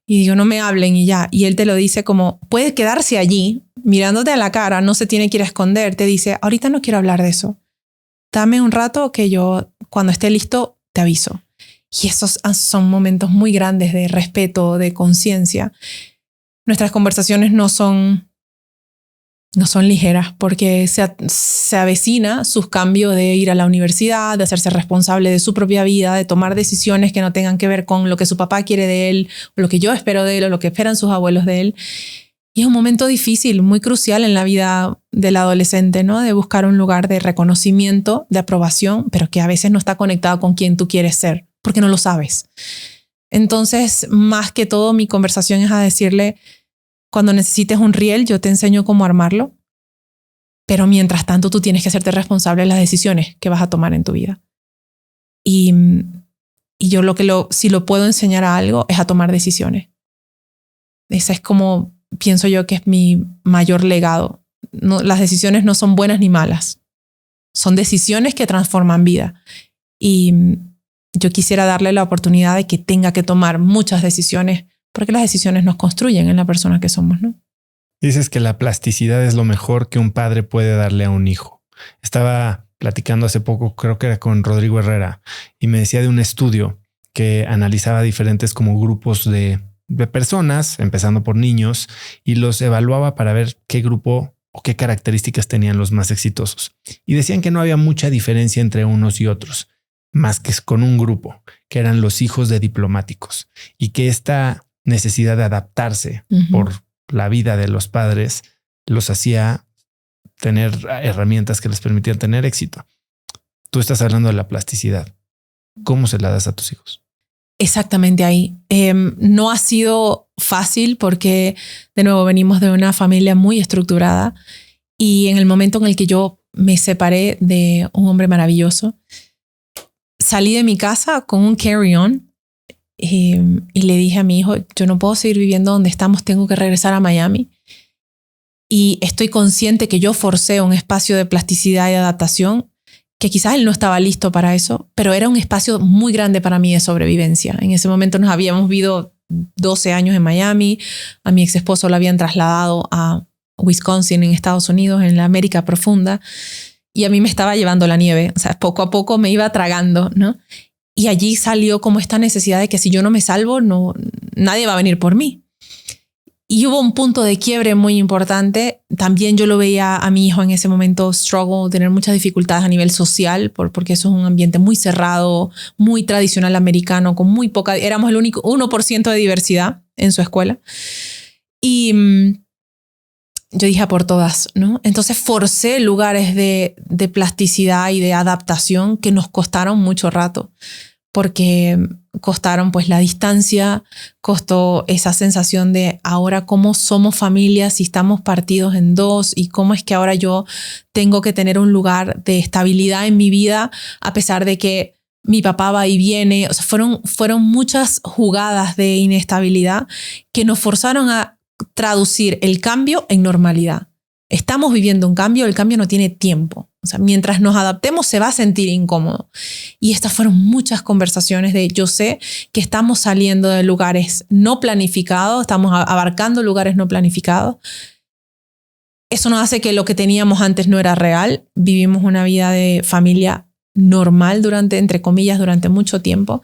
Y digo, no me hablen y ya. Y él te lo dice como, puede quedarse allí, mirándote a la cara, no se tiene que ir a esconder. Te dice, ahorita no quiero hablar de eso. Dame un rato que yo, cuando esté listo, te aviso. Y esos son momentos muy grandes de respeto, de conciencia. Nuestras conversaciones no son ligeras, porque se avecina sus cambios de ir a la universidad, de hacerse responsable de su propia vida, de tomar decisiones que no tengan que ver con lo que su papá quiere de él, o lo que yo espero de él, o lo que esperan sus abuelos de él. Y es un momento difícil, muy crucial en la vida del adolescente, ¿no? De buscar un lugar de reconocimiento, de aprobación, pero que a veces no está conectado con quien tú quieres ser, porque no lo sabes. Entonces, más que todo, mi conversación es a decirle, cuando necesites un riel, yo te enseño cómo armarlo, pero mientras tanto tú tienes que hacerte responsable de las decisiones que vas a tomar en tu vida. Y yo si lo puedo enseñar a algo, es a tomar decisiones. Esa es como pienso yo que es mi mayor legado. No, las decisiones no son buenas ni malas. Son decisiones que transforman vida. Y yo quisiera darle la oportunidad de que tenga que tomar muchas decisiones, porque las decisiones nos construyen en la persona que somos, ¿no? Dices que la plasticidad es lo mejor que un padre puede darle a un hijo. Estaba platicando hace poco, creo que era con Rodrigo Herrera, y me decía de un estudio que analizaba diferentes como grupos de personas, empezando por niños, y los evaluaba para ver qué grupo o qué características tenían los más exitosos. Y decían que no había mucha diferencia entre unos y otros, más que con un grupo, que eran los hijos de diplomáticos, y que esta necesidad de adaptarse por la vida de los padres los hacía tener herramientas que les permitían tener éxito. Tú estás hablando de la plasticidad. ¿Cómo se la das a tus hijos? Exactamente ahí. No ha sido fácil porque, de nuevo, venimos de una familia muy estructurada y en el momento en el que yo me separé de un hombre maravilloso, salí de mi casa con un carry-on y le dije a mi hijo, yo no puedo seguir viviendo donde estamos, tengo que regresar a Miami. Y estoy consciente que yo forcé un espacio de plasticidad y adaptación, que quizás él no estaba listo para eso, pero era un espacio muy grande para mí de sobrevivencia. En ese momento nos habíamos vivido 12 años en Miami, a mi ex esposo lo habían trasladado a Wisconsin en Estados Unidos, en la América profunda, y a mí me estaba llevando la nieve, o sea, poco a poco me iba tragando, ¿no? Y allí salió como esta necesidad de que si yo no me salvo, nadie va a venir por mí. Y hubo un punto de quiebre muy importante. También yo lo veía a mi hijo en ese momento struggle, tener muchas dificultades a nivel social, porque eso es un ambiente muy cerrado, muy tradicional americano, con muy poca, éramos el único 1% de diversidad en su escuela. Y yo dije a por todas, ¿no? Entonces forcé lugares de plasticidad y de adaptación que nos costaron mucho rato, porque costaron pues la distancia, costó esa sensación de ahora cómo somos familia si estamos partidos en dos y cómo es que ahora yo tengo que tener un lugar de estabilidad en mi vida a pesar de que mi papá va y viene. O sea, fueron muchas jugadas de inestabilidad que nos forzaron a traducir el cambio en normalidad. Estamos viviendo un cambio, el cambio no tiene tiempo. O sea, mientras nos adaptemos se va a sentir incómodo. Y estas fueron muchas conversaciones de yo sé que estamos saliendo de lugares no planificados, estamos abarcando lugares no planificados. Eso no hace que lo que teníamos antes no era real. Vivimos una vida de familia normal entre comillas, durante mucho tiempo.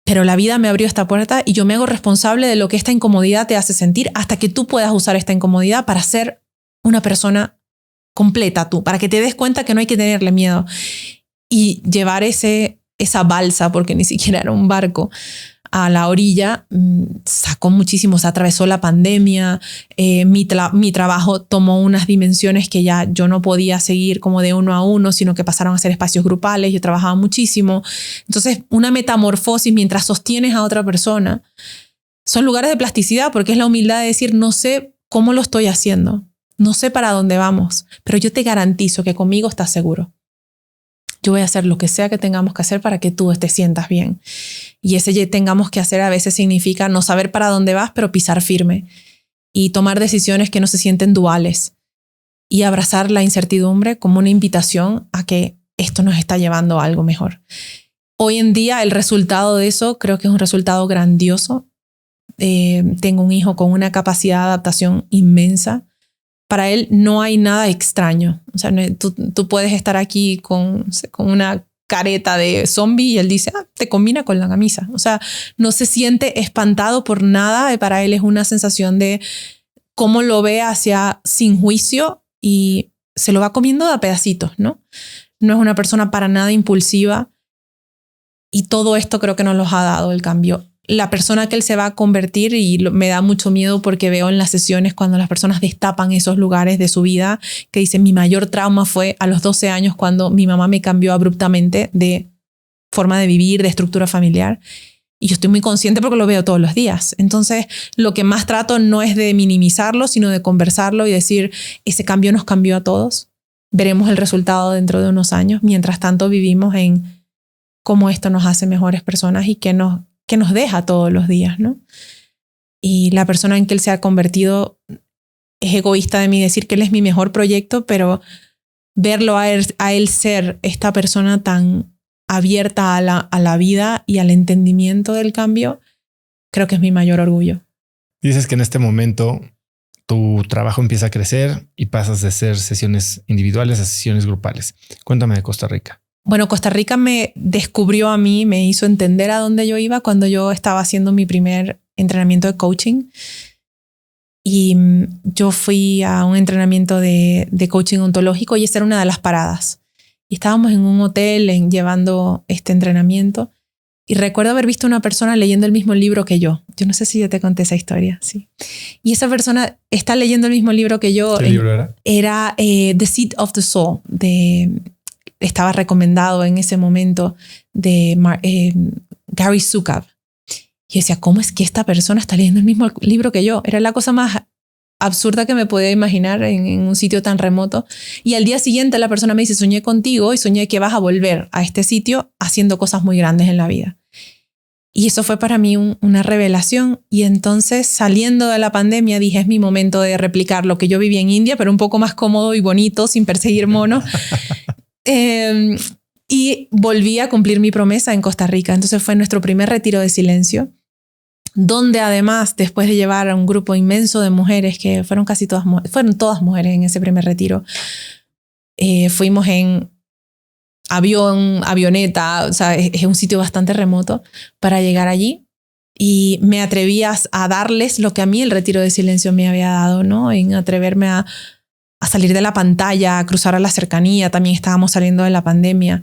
Pero la vida me abrió esta puerta y yo me hago responsable de lo que esta incomodidad te hace sentir hasta que tú puedas usar esta incomodidad para ser una persona completa tú, para que te des cuenta que no hay que tenerle miedo y llevar esa balsa, porque ni siquiera era un barco, a la orilla. Sacó muchísimo, se atravesó la pandemia, mi trabajo tomó unas dimensiones que ya yo no podía seguir como de uno a uno, sino que pasaron a ser espacios grupales, yo trabajaba muchísimo. Entonces, una metamorfosis mientras sostienes a otra persona. Son lugares de plasticidad porque es la humildad de decir, no sé cómo lo estoy haciendo, no sé para dónde vamos, pero yo te garantizo que conmigo estás seguro. Yo voy a hacer lo que sea que tengamos que hacer para que tú te sientas bien. Y ese tengamos que hacer a veces significa no saber para dónde vas, pero pisar firme y tomar decisiones que no se sienten duales y abrazar la incertidumbre como una invitación a que esto nos está llevando a algo mejor. Hoy en día el resultado de eso creo que es un resultado grandioso. Tengo un hijo con una capacidad de adaptación inmensa. Para él no hay nada extraño. O sea, tú puedes estar aquí con una careta de zombie y él dice, te combina con la camisa. O sea, no se siente espantado por nada. Para él es una sensación de cómo lo ve sin juicio y se lo va comiendo de a pedacitos, ¿no? No es una persona para nada impulsiva y todo esto creo que nos los ha dado el cambio. la persona que él se va a convertir, y me da mucho miedo porque veo en las sesiones cuando las personas destapan esos lugares de su vida, que dicen, mi mayor trauma fue a los 12 años cuando mi mamá me cambió abruptamente de forma de vivir, de estructura familiar. Y yo estoy muy consciente porque lo veo todos los días. Entonces, lo que más trato no es de minimizarlo, sino de conversarlo y decir, ese cambio nos cambió a todos. Veremos el resultado dentro de unos años. Mientras tanto, vivimos en cómo esto nos hace mejores personas y qué nos deja todos los días, ¿no? Y la persona en que él se ha convertido, es egoísta de mí decir que él es mi mejor proyecto, pero verlo a él ser esta persona tan abierta a la vida y al entendimiento del cambio, creo que es mi mayor orgullo. Dices que en este momento tu trabajo empieza a crecer y pasas de ser sesiones individuales a sesiones grupales. Cuéntame de Costa Rica. Bueno, Costa Rica me descubrió a mí, me hizo entender a dónde yo iba cuando yo estaba haciendo mi primer entrenamiento de coaching. Y yo fui a un entrenamiento de coaching ontológico y esa era una de las paradas. Y estábamos en un hotel llevando este entrenamiento y recuerdo haber visto una persona leyendo el mismo libro que yo. Yo no sé si yo te conté esa historia, sí. Y esa persona está leyendo el mismo libro que yo. ¿Qué libro era? Era The Seat of the Soul, estaba recomendado en ese momento de Gary Zukav. Y yo decía, ¿cómo es que esta persona está leyendo el mismo libro que yo? Era la cosa más absurda que me podía imaginar en un sitio tan remoto. Y al día siguiente la persona me dice, soñé contigo y soñé que vas a volver a este sitio haciendo cosas muy grandes en la vida. Y eso fue para mí una revelación. Y entonces, saliendo de la pandemia, dije, es mi momento de replicar lo que yo viví en India, pero un poco más cómodo y bonito, sin perseguir monos. Y volví a cumplir mi promesa en Costa Rica. Entonces fue nuestro primer retiro de silencio, donde además, después de llevar a un grupo inmenso de mujeres, que fueron todas mujeres en ese primer retiro, fuimos en avioneta, o sea, es un sitio bastante remoto para llegar allí. Y me atreví a darles lo que a mí el retiro de silencio me había dado, ¿no? En atreverme a salir de la pantalla, a cruzar a la cercanía. También estábamos saliendo de la pandemia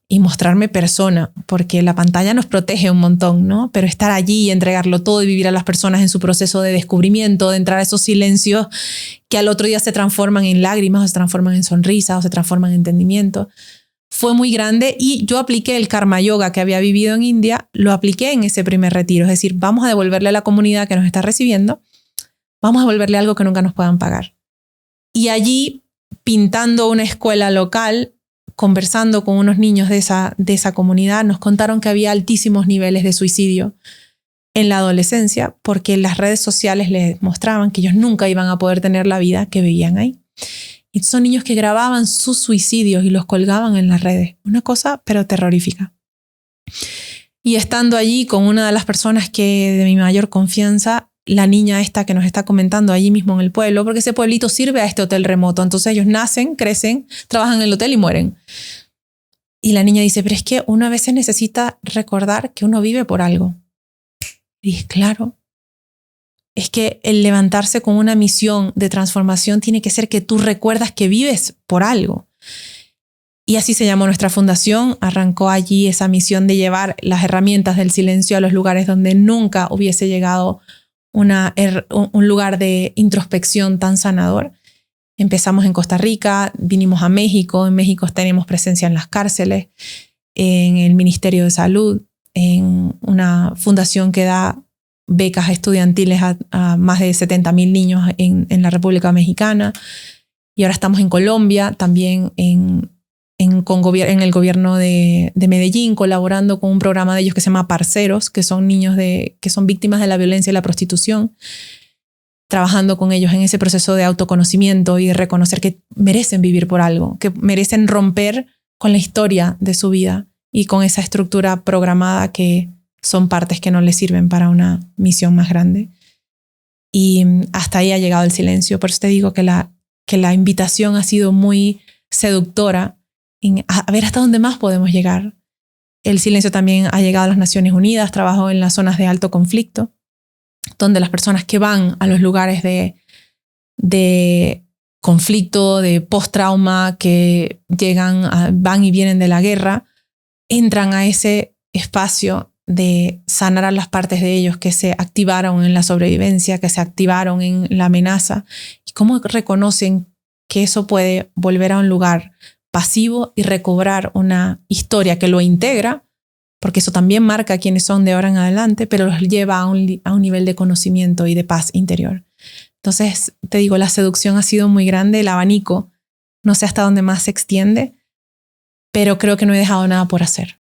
y mostrarme persona, porque la pantalla nos protege un montón, ¿no? Pero estar allí y entregarlo todo y vivir a las personas en su proceso de descubrimiento, de entrar a esos silencios que al otro día se transforman en lágrimas o se transforman en sonrisas o se transforman en entendimiento, fue muy grande. Y yo apliqué el karma yoga que había vivido en India, lo apliqué en ese primer retiro. Es decir, vamos a devolverle a la comunidad que nos está recibiendo, vamos a devolverle algo que nunca nos puedan pagar. Y allí, pintando una escuela local, conversando con unos niños de esa comunidad, nos contaron que había altísimos niveles de suicidio en la adolescencia porque las redes sociales les mostraban que ellos nunca iban a poder tener la vida que vivían ahí. Y son niños que grababan sus suicidios y los colgaban en las redes. Una cosa, pero terrorífica. Y estando allí con una de las personas de mi mayor confianza, la niña esta que nos está comentando allí mismo en el pueblo, porque ese pueblito sirve a este hotel remoto. Entonces ellos nacen, crecen, trabajan en el hotel y mueren. Y la niña dice, pero es que uno a veces necesita recordar que uno vive por algo. Y dije, claro, es que el levantarse con una misión de transformación tiene que ser que tú recuerdas que vives por algo. Y así se llamó nuestra fundación. Arrancó allí esa misión de llevar las herramientas del silencio a los lugares donde nunca hubiese llegado un lugar de introspección tan sanador. Empezamos en Costa Rica, vinimos a México. En México tenemos presencia en las cárceles, en el Ministerio de Salud, en una fundación que da becas estudiantiles a más de 70,000 niños en la República Mexicana. Y ahora estamos en Colombia, también en el gobierno de Medellín, colaborando con un programa de ellos que se llama Parceros, que son niños que son víctimas de la violencia y la prostitución, trabajando con ellos en ese proceso de autoconocimiento y de reconocer que merecen vivir por algo, que merecen romper con la historia de su vida y con esa estructura programada que son partes que no les sirven para una misión más grande. Y hasta ahí ha llegado el silencio. Por eso te digo que la invitación ha sido muy seductora a ver hasta dónde más podemos llegar. El silencio también ha llegado a las Naciones Unidas, trabajo en las zonas de alto conflicto, donde las personas que van a los lugares de conflicto, de post-trauma, que van y vienen de la guerra, entran a ese espacio de sanar a las partes de ellos que se activaron en la sobrevivencia, que se activaron en la amenaza, y cómo reconocen que eso puede volver a un lugar pasivo y recobrar una historia que lo integra, porque eso también marca quiénes son de ahora en adelante, pero los lleva a un nivel de conocimiento y de paz interior. Entonces, te digo, la seducción ha sido muy grande, el abanico, no sé hasta dónde más se extiende, pero creo que no he dejado nada por hacer.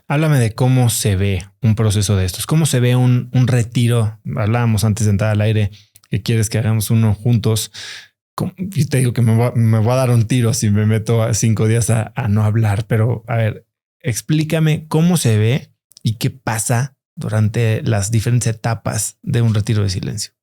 Háblame de cómo se ve un proceso de estos, cómo se ve un retiro. Hablábamos antes de entrar al aire que quieres que hagamos uno juntos. Y te digo que me voy a dar un tiro si me meto a 5 días a no hablar, pero a ver, explícame cómo se ve y qué pasa durante las diferentes etapas de un retiro de silencio.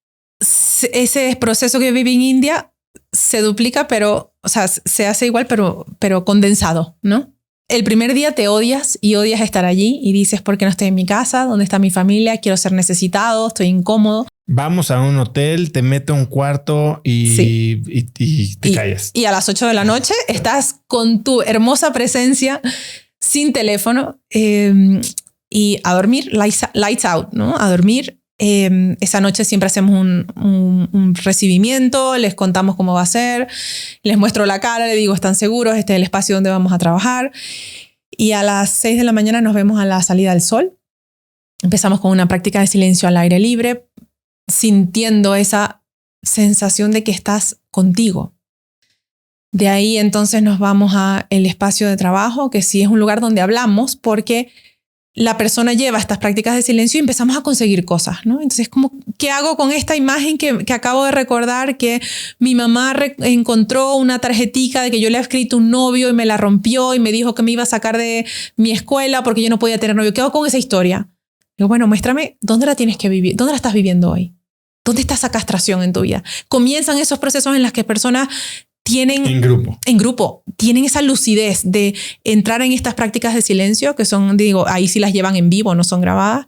Ese proceso que viví en India se duplica, pero, o sea, se hace igual, pero condensado, ¿no? El primer día te odias y odias estar allí y dices, ¿por qué no estoy en mi casa? ¿Dónde está mi familia? Quiero ser necesitado, estoy incómodo. Vamos a un hotel, te meto a un cuarto y te callas. Y a las 8 de la noche estás con tu hermosa presencia, sin teléfono, y a dormir, lights out, ¿no? A dormir. Esa noche siempre hacemos un recibimiento, les contamos cómo va a ser, les muestro la cara, les digo, ¿están seguros? Este es el espacio donde vamos a trabajar. Y a las 6 de la mañana nos vemos a la salida del sol. Empezamos con una práctica de silencio al aire libre, sintiendo esa sensación de que estás contigo. De ahí entonces nos vamos a el espacio de trabajo, que sí es un lugar donde hablamos, porque la persona lleva estas prácticas de silencio y empezamos a conseguir cosas, ¿no? Entonces, como, ¿qué hago con esta imagen que acabo de recordar que mi mamá encontró una tarjetica de que yo le he escrito un novio y me la rompió y me dijo que me iba a sacar de mi escuela porque yo no podía tener novio? ¿Qué hago con esa historia? Digo, bueno, muéstrame dónde la tienes que vivir, dónde la estás viviendo hoy. ¿Dónde está esa castración en tu vida? Comienzan esos procesos en los que personas tienen en grupo, tienen esa lucidez de entrar en estas prácticas de silencio que son, digo, ahí sí las llevan en vivo, no son grabadas.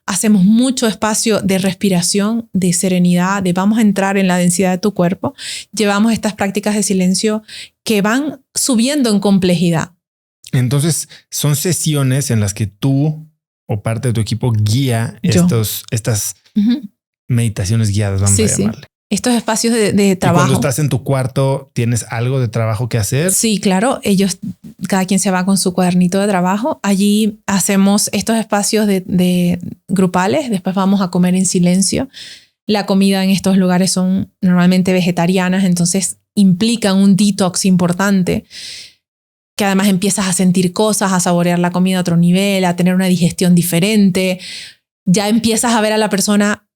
Hacemos mucho espacio de respiración, de serenidad, de vamos a entrar en la densidad de tu cuerpo. Llevamos estas prácticas de silencio que van subiendo en complejidad. Entonces, son sesiones en las que tú o parte de tu equipo guía estas meditaciones guiadas, vamos a llamarle. Estos espacios de trabajo. ¿Y cuando estás en tu cuarto, tienes algo de trabajo que hacer? Sí, claro. Cada quien se va con su cuadernito de trabajo. Allí hacemos estos espacios de grupales. Después vamos a comer en silencio. La comida en estos lugares son normalmente vegetarianas, entonces implican un detox importante, que además empiezas a sentir cosas, a saborear la comida a otro nivel, a tener una digestión diferente. Ya empiezas a ver a la persona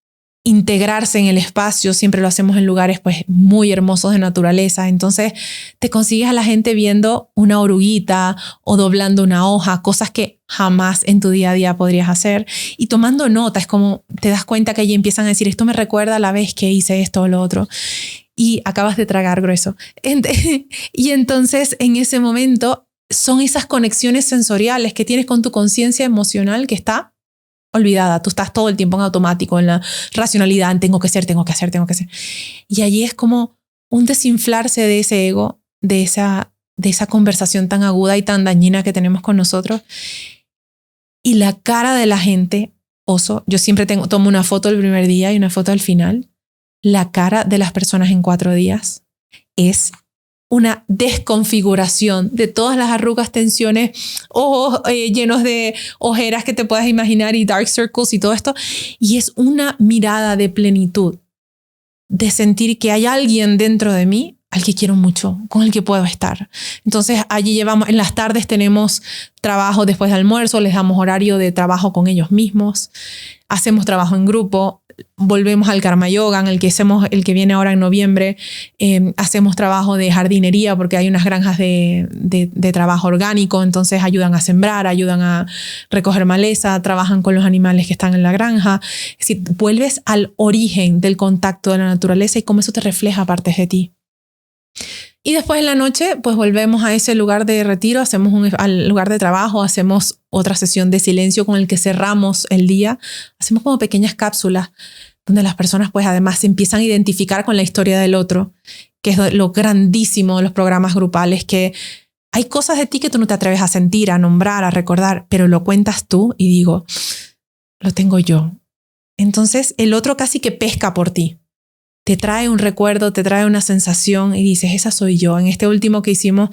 integrarse en el espacio. Siempre lo hacemos en lugares pues muy hermosos de naturaleza. Entonces te consigues a la gente viendo una oruguita o doblando una hoja, cosas que jamás en tu día a día podrías hacer, y tomando nota. Es como te das cuenta que allí empiezan a decir, esto me recuerda a la vez que hice esto o lo otro, y acabas de tragar grueso. Y entonces en ese momento son esas conexiones sensoriales que tienes con tu conciencia emocional que está olvidada. Tú estás todo el tiempo en automático, en la racionalidad, tengo que hacer. Y allí es como un desinflarse de ese ego, de esa conversación tan aguda y tan dañina que tenemos con nosotros. Y la cara de la gente, oso, yo siempre tomo una foto el primer día y una foto al final. La cara de las personas en 4 días es una desconfiguración de todas las arrugas, tensiones, ojos llenos de ojeras que te puedas imaginar y dark circles y todo esto. Y es una mirada de plenitud, de sentir que hay alguien dentro de mí al que quiero mucho, con el que puedo estar. Entonces allí llevamos, en las tardes tenemos trabajo después del almuerzo, les damos horario de trabajo con ellos mismos, hacemos trabajo en grupo, volvemos al Karma Yoga, en el que viene ahora en noviembre. Hacemos trabajo de jardinería porque hay unas granjas de trabajo orgánico, entonces ayudan a sembrar, ayudan a recoger maleza, trabajan con los animales que están en la granja. Es decir, vuelves al origen del contacto de la naturaleza y cómo eso te refleja partes de ti. Y después en la noche pues volvemos a ese lugar de retiro, al lugar de trabajo, hacemos otra sesión de silencio con el que cerramos el día. Hacemos como pequeñas cápsulas donde las personas pues además se empiezan a identificar con la historia del otro, que es lo grandísimo de los programas grupales, que hay cosas de ti que tú no te atreves a sentir, a nombrar, a recordar, pero lo cuentas tú y digo, lo tengo yo. Entonces el otro casi que pesca por ti. Te trae un recuerdo, te trae una sensación y dices, esa soy yo. En este último que hicimos,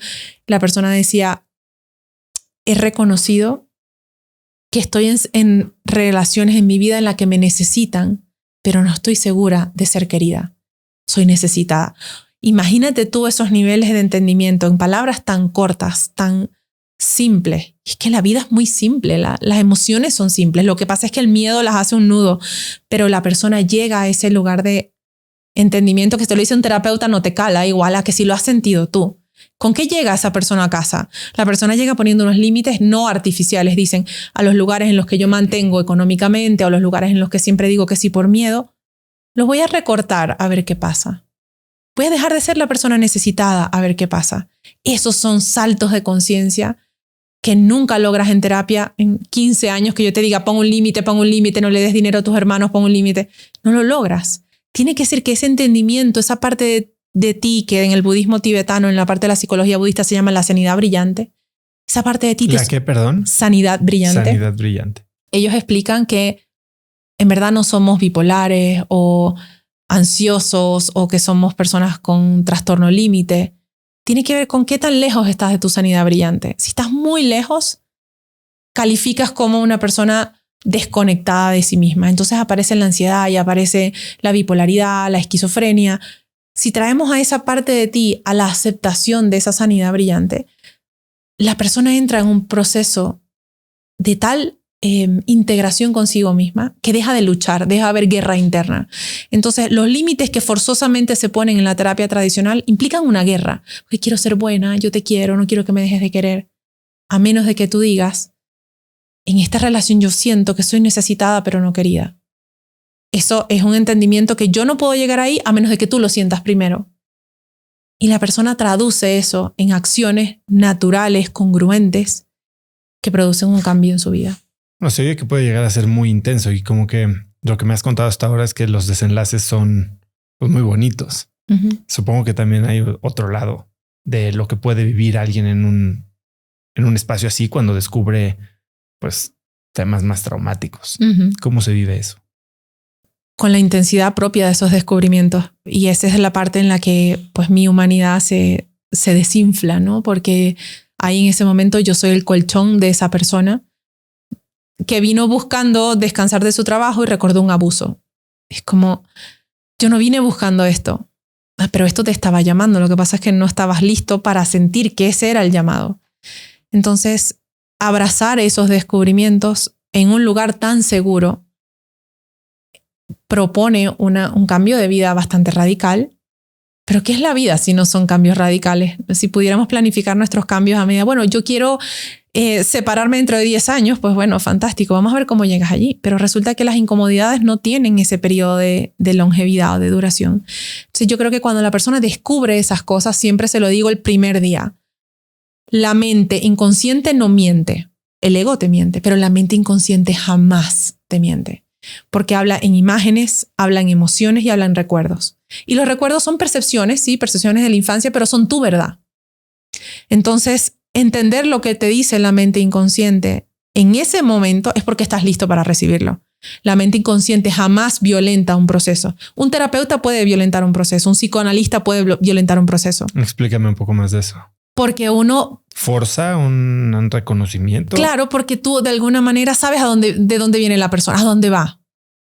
la persona decía, he reconocido que estoy en relaciones en mi vida en las que me necesitan, pero no estoy segura de ser querida. Soy necesitada. Imagínate tú esos niveles de entendimiento en palabras tan cortas, tan simples. Es que la vida es muy simple, las emociones son simples. Lo que pasa es que el miedo las hace un nudo, pero la persona llega a ese lugar de entendimiento que si te lo dice un terapeuta no te cala, igual a que si lo has sentido tú. ¿Con qué llega esa persona a casa? La persona llega poniendo unos límites no artificiales, dicen, a los lugares en los que yo mantengo económicamente o a los lugares en los que siempre digo que sí por miedo, los voy a recortar a ver qué pasa. Voy a dejar de ser la persona necesitada a ver qué pasa. Esos son saltos de conciencia que nunca logras en terapia en 15 años que yo te diga pon un límite, no le des dinero a tus hermanos, pon un límite. No lo logras. Tiene que ser que ese entendimiento, esa parte de ti que en el budismo tibetano, en la parte de la psicología budista se llama la sanidad brillante. Esa parte de ti... ¿La qué, perdón? Sanidad brillante. Sanidad brillante. Ellos explican que en verdad no somos bipolares o ansiosos o que somos personas con trastorno límite. Tiene que ver con qué tan lejos estás de tu sanidad brillante. Si estás muy lejos, calificas como una persona desconectada de sí misma. Entonces aparece la ansiedad y aparece la bipolaridad, la esquizofrenia. Si traemos a esa parte de ti a la aceptación de esa sanidad brillante, la persona entra en un proceso de tal integración consigo misma que deja de luchar, deja de haber guerra interna. Entonces, los límites que forzosamente se ponen en la terapia tradicional implican una guerra. Porque quiero ser buena, yo te quiero, no quiero que me dejes de querer. A menos de que tú digas, en esta relación yo siento que soy necesitada pero no querida. Eso es un entendimiento que yo no puedo llegar ahí a menos de que tú lo sientas primero. Y la persona traduce eso en acciones naturales, congruentes, que producen un cambio en su vida. No sé, oye que puede llegar a ser muy intenso y como que lo que me has contado hasta ahora es que los desenlaces son pues, muy bonitos. Uh-huh. Supongo que también hay otro lado de lo que puede vivir alguien en un espacio así cuando descubre pues temas más traumáticos. Uh-huh. ¿Cómo se vive eso? Con la intensidad propia de esos descubrimientos. Y esa es la parte en la que pues mi humanidad se desinfla, ¿no? Porque ahí en ese momento yo soy el colchón de esa persona que vino buscando descansar de su trabajo y recordó un abuso. Es como, yo no vine buscando esto, pero esto te estaba llamando. Lo que pasa es que no estabas listo para sentir que ese era el llamado. Entonces, abrazar esos descubrimientos en un lugar tan seguro propone un cambio de vida bastante radical. Pero ¿qué es la vida si no son cambios radicales? Si pudiéramos planificar nuestros cambios a medida, bueno, yo quiero separarme dentro de 10 años, pues bueno, fantástico, vamos a ver cómo llegas allí. Pero resulta que las incomodidades no tienen ese periodo de longevidad o de duración. Entonces yo creo que cuando la persona descubre esas cosas, siempre se lo digo el primer día, la mente inconsciente no miente, el ego te miente, pero la mente inconsciente jamás te miente. Porque habla en imágenes, habla en emociones y habla en recuerdos. Y los recuerdos son percepciones, sí, percepciones de la infancia, pero son tu verdad. Entonces, entender lo que te dice la mente inconsciente en ese momento es porque estás listo para recibirlo. La mente inconsciente jamás violenta un proceso. Un terapeuta puede violentar un proceso, un psicoanalista puede violentar un proceso. Explícame un poco más de eso. Porque uno... ¿Forza un reconocimiento? Claro, porque tú de alguna manera sabes de dónde viene la persona, a dónde va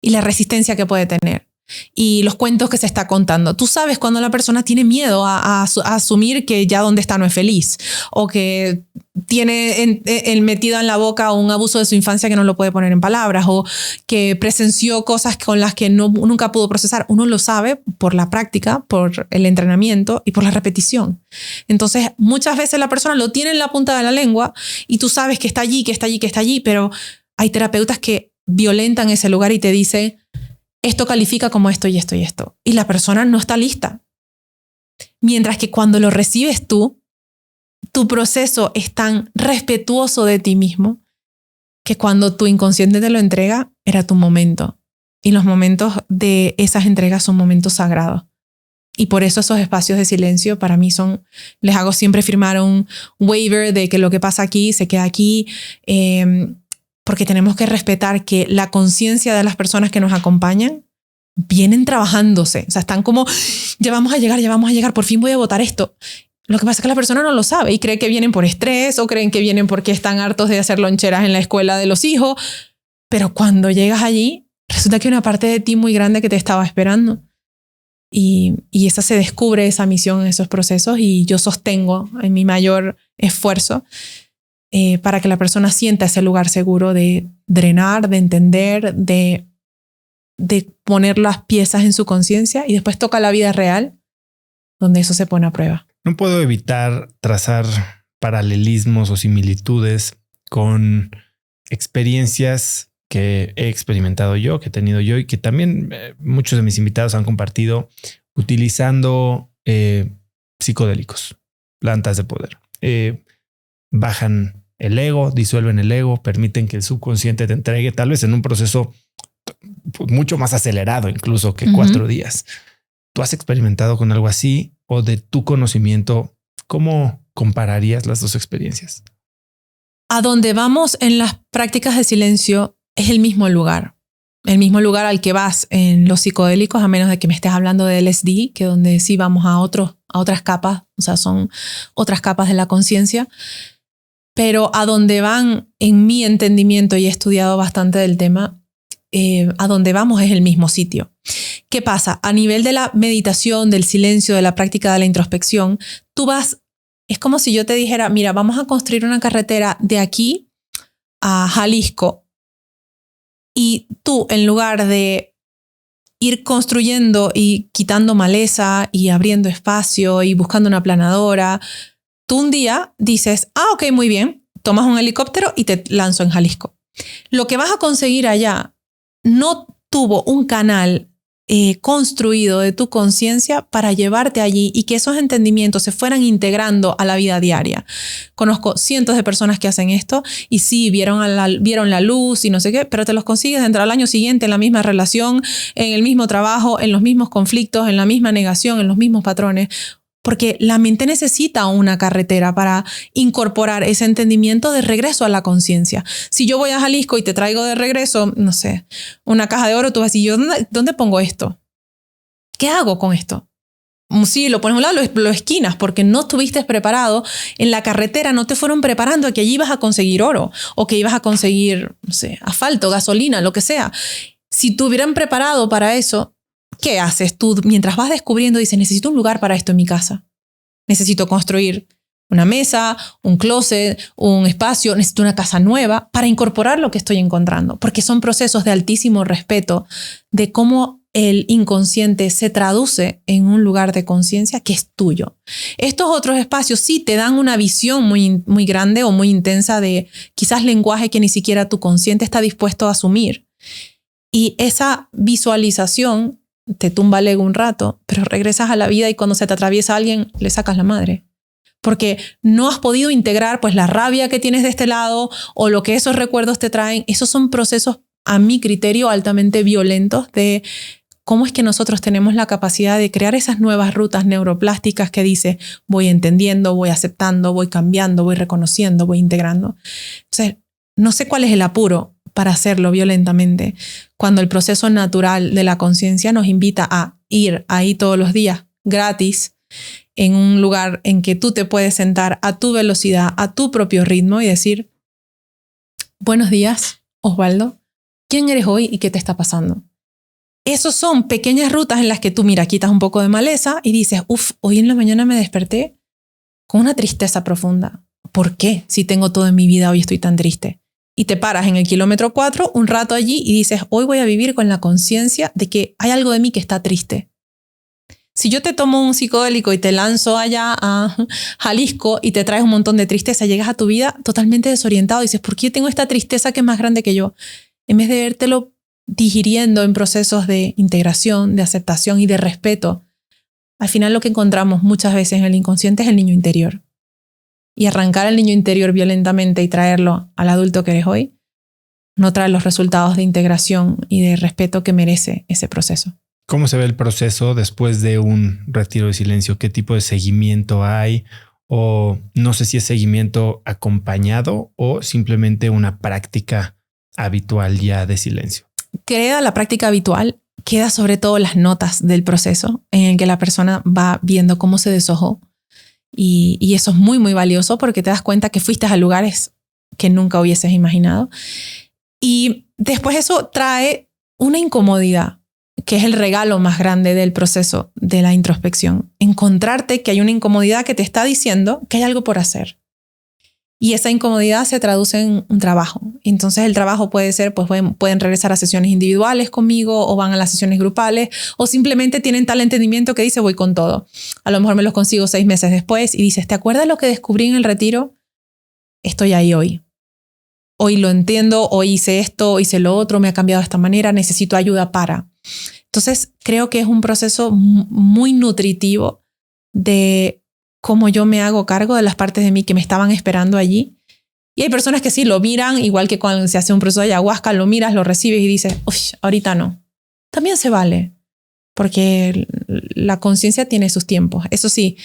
y la resistencia que puede tener y los cuentos que se está contando. Tú sabes cuando la persona tiene miedo a asumir que ya donde está no es feliz o que tiene metido en la boca un abuso de su infancia que no lo puede poner en palabras o que presenció cosas con las que nunca pudo procesar. Uno lo sabe por la práctica, por el entrenamiento y por la repetición. Entonces, muchas veces la persona lo tiene en la punta de la lengua y tú sabes que está allí, pero hay terapeutas que violentan ese lugar y te dicen esto califica como esto y esto y esto. Y la persona no está lista. Mientras que cuando lo recibes tú, tu proceso es tan respetuoso de ti mismo que cuando tu inconsciente te lo entrega, era tu momento. Y los momentos de esas entregas son momentos sagrados. Y por eso esos espacios de silencio para mí les hago siempre firmar un waiver de que lo que pasa aquí se queda aquí. porque tenemos que respetar que la conciencia de las personas que nos acompañan vienen trabajándose. O sea, están como, ya vamos a llegar, por fin voy a votar esto. Lo que pasa es que la persona no lo sabe y cree que vienen por estrés o creen que vienen porque están hartos de hacer loncheras en la escuela de los hijos. Pero cuando llegas allí, resulta que hay una parte de ti muy grande que te estaba esperando. Y esa se descubre, esa misión en esos procesos, y yo sostengo en mi mayor esfuerzo para que la persona sienta ese lugar seguro de drenar, de entender, de poner las piezas en su conciencia, y después toca la vida real donde eso se pone a prueba. No puedo evitar trazar paralelismos o similitudes con experiencias que he experimentado yo, que he tenido yo y que también muchos de mis invitados han compartido utilizando psicodélicos, plantas de poder. Bajan el ego, disuelven el ego, permiten que el subconsciente te entregue, tal vez en un proceso mucho más acelerado incluso que 4 días. ¿Tú has experimentado con algo así? O de tu conocimiento, ¿cómo compararías las dos experiencias? A donde vamos en las prácticas de silencio es el mismo lugar al que vas en los psicodélicos, a menos de que me estés hablando de LSD, que donde sí vamos a otras capas, o sea, son otras capas de la conciencia. Pero a donde van, en mi entendimiento, y he estudiado bastante del tema, a donde vamos es el mismo sitio. ¿Qué pasa? A nivel de la meditación, del silencio, de la práctica de la introspección, tú vas, es como si yo te dijera, mira, vamos a construir una carretera de aquí a Jalisco, y tú, en lugar de ir construyendo y quitando maleza y abriendo espacio y buscando una aplanadora, tú un día dices, ok, muy bien, tomas un helicóptero y te lanzo en Jalisco. Lo que vas a conseguir allá no tuvo un canal construido de tu conciencia para llevarte allí y que esos entendimientos se fueran integrando a la vida diaria. Conozco cientos de personas que hacen esto y sí, vieron la luz y no sé qué, pero te los consigues dentro del año siguiente en la misma relación, en el mismo trabajo, en los mismos conflictos, en la misma negación, en los mismos patrones. Porque la mente necesita una carretera para incorporar ese entendimiento de regreso a la conciencia. Si yo voy a Jalisco y te traigo de regreso, no sé, una caja de oro, tú vas a decir, ¿dónde pongo esto? ¿Qué hago con esto? Sí, lo pones a un lado, lo esquinas, porque no estuviste preparado. En la carretera no te fueron preparando a que allí ibas a conseguir oro o que ibas a conseguir, no sé, asfalto, gasolina, lo que sea. Si te hubieran preparado para eso, ¿qué haces tú mientras vas descubriendo? Dices, necesito un lugar para esto en mi casa. Necesito construir una mesa, un closet, un espacio. Necesito una casa nueva para incorporar lo que estoy encontrando. Porque son procesos de altísimo respeto de cómo el inconsciente se traduce en un lugar de conciencia que es tuyo. Estos otros espacios sí te dan una visión muy, muy grande o muy intensa de quizás lenguaje que ni siquiera tu consciente está dispuesto a asumir. Y esa visualización te tumba el ego un rato, pero regresas a la vida y cuando se te atraviesa alguien, le sacas la madre. Porque no has podido integrar pues la rabia que tienes de este lado o lo que esos recuerdos te traen. Esos son procesos, a mi criterio, altamente violentos de cómo es que nosotros tenemos la capacidad de crear esas nuevas rutas neuroplásticas que dice, voy entendiendo, voy aceptando, voy cambiando, voy reconociendo, voy integrando. Entonces, no sé cuál es el apuro para hacerlo violentamente, cuando el proceso natural de la conciencia nos invita a ir ahí todos los días, gratis, en un lugar en que tú te puedes sentar a tu velocidad, a tu propio ritmo y decir, buenos días, Osvaldo, ¿quién eres hoy y qué te está pasando? Esos son pequeñas rutas en las que tú, mira, quitas un poco de maleza y dices, hoy en la mañana me desperté con una tristeza profunda. ¿Por qué? Si tengo todo en mi vida, hoy estoy tan triste. Y te paras en el kilómetro 4 un rato allí y dices, hoy voy a vivir con la conciencia de que hay algo de mí que está triste. Si yo te tomo un psicodélico y te lanzo allá a Jalisco y te traes un montón de tristeza, llegas a tu vida totalmente desorientado y dices, ¿por qué tengo esta tristeza que es más grande que yo? En vez de vértelo digiriendo en procesos de integración, de aceptación y de respeto, al final lo que encontramos muchas veces en el inconsciente es el niño interior. Y arrancar al niño interior violentamente y traerlo al adulto que eres hoy no trae los resultados de integración y de respeto que merece ese proceso. ¿Cómo se ve el proceso después de un retiro de silencio? ¿Qué tipo de seguimiento hay? O no sé si es seguimiento acompañado o simplemente una práctica habitual ya de silencio? Queda la práctica habitual, queda sobre todo las notas del proceso en el que la persona va viendo cómo se deshojó. Y eso es muy, muy valioso porque te das cuenta que fuiste a lugares que nunca hubieses imaginado. Y después eso trae una incomodidad, que es el regalo más grande del proceso de la introspección. Encontrarte que hay una incomodidad que te está diciendo que hay algo por hacer. Y esa incomodidad se traduce en un trabajo. Entonces el trabajo puede ser, pues pueden regresar a sesiones individuales conmigo o van a las sesiones grupales o simplemente tienen tal entendimiento que dice voy con todo. A lo mejor me los consigo 6 meses después y dices, ¿te acuerdas lo que descubrí en el retiro? Estoy ahí hoy. Hoy lo entiendo, hoy hice esto, hoy hice lo otro, me ha cambiado de esta manera, necesito ayuda para. Entonces creo que es un proceso muy nutritivo de cómo yo me hago cargo de las partes de mí que me estaban esperando allí. Y hay personas que sí lo miran, igual que cuando se hace un proceso de ayahuasca, lo miras, lo recibes y dices, uy, ahorita no. También se vale, porque la conciencia tiene sus tiempos. Eso sí,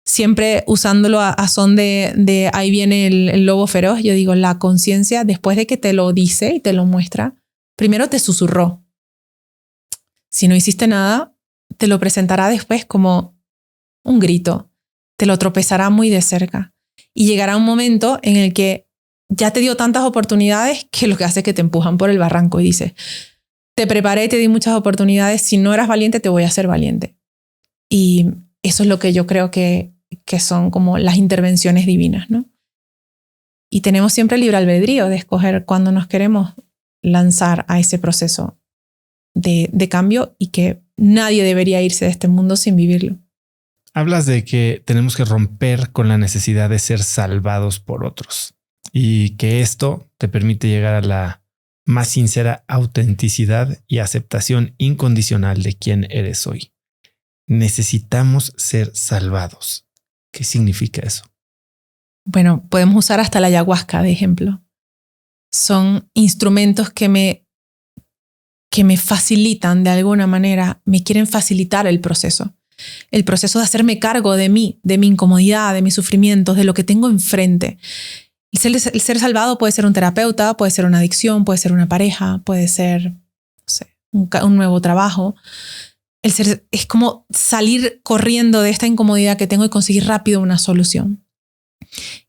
siempre usándolo a son de ahí viene el lobo feroz, yo digo, la conciencia, después de que te lo dice y te lo muestra, primero te susurró. Si no hiciste nada, te lo presentará después como un grito. Te lo tropezará muy de cerca. Y llegará un momento en el que ya te dio tantas oportunidades que lo que hace es que te empujan por el barranco y dice, te preparé, te di muchas oportunidades, si no eras valiente te voy a hacer valiente. Y eso es lo que yo creo que son como las intervenciones divinas, ¿no? Y tenemos siempre el libre albedrío de escoger cuándo nos queremos lanzar a ese proceso de cambio y que nadie debería irse de este mundo sin vivirlo. Hablas de que tenemos que romper con la necesidad de ser salvados por otros y que esto te permite llegar a la más sincera autenticidad y aceptación incondicional de quién eres hoy. Necesitamos ser salvados. ¿Qué significa eso? Bueno, podemos usar hasta la ayahuasca de ejemplo. Son instrumentos que me facilitan de alguna manera, me quieren facilitar el proceso. El proceso de hacerme cargo de mí, de mi incomodidad, de mis sufrimientos, de lo que tengo enfrente. El ser salvado puede ser un terapeuta, puede ser una adicción, puede ser una pareja, puede ser, no sé, un nuevo trabajo. Es como salir corriendo de esta incomodidad que tengo y conseguir rápido una solución.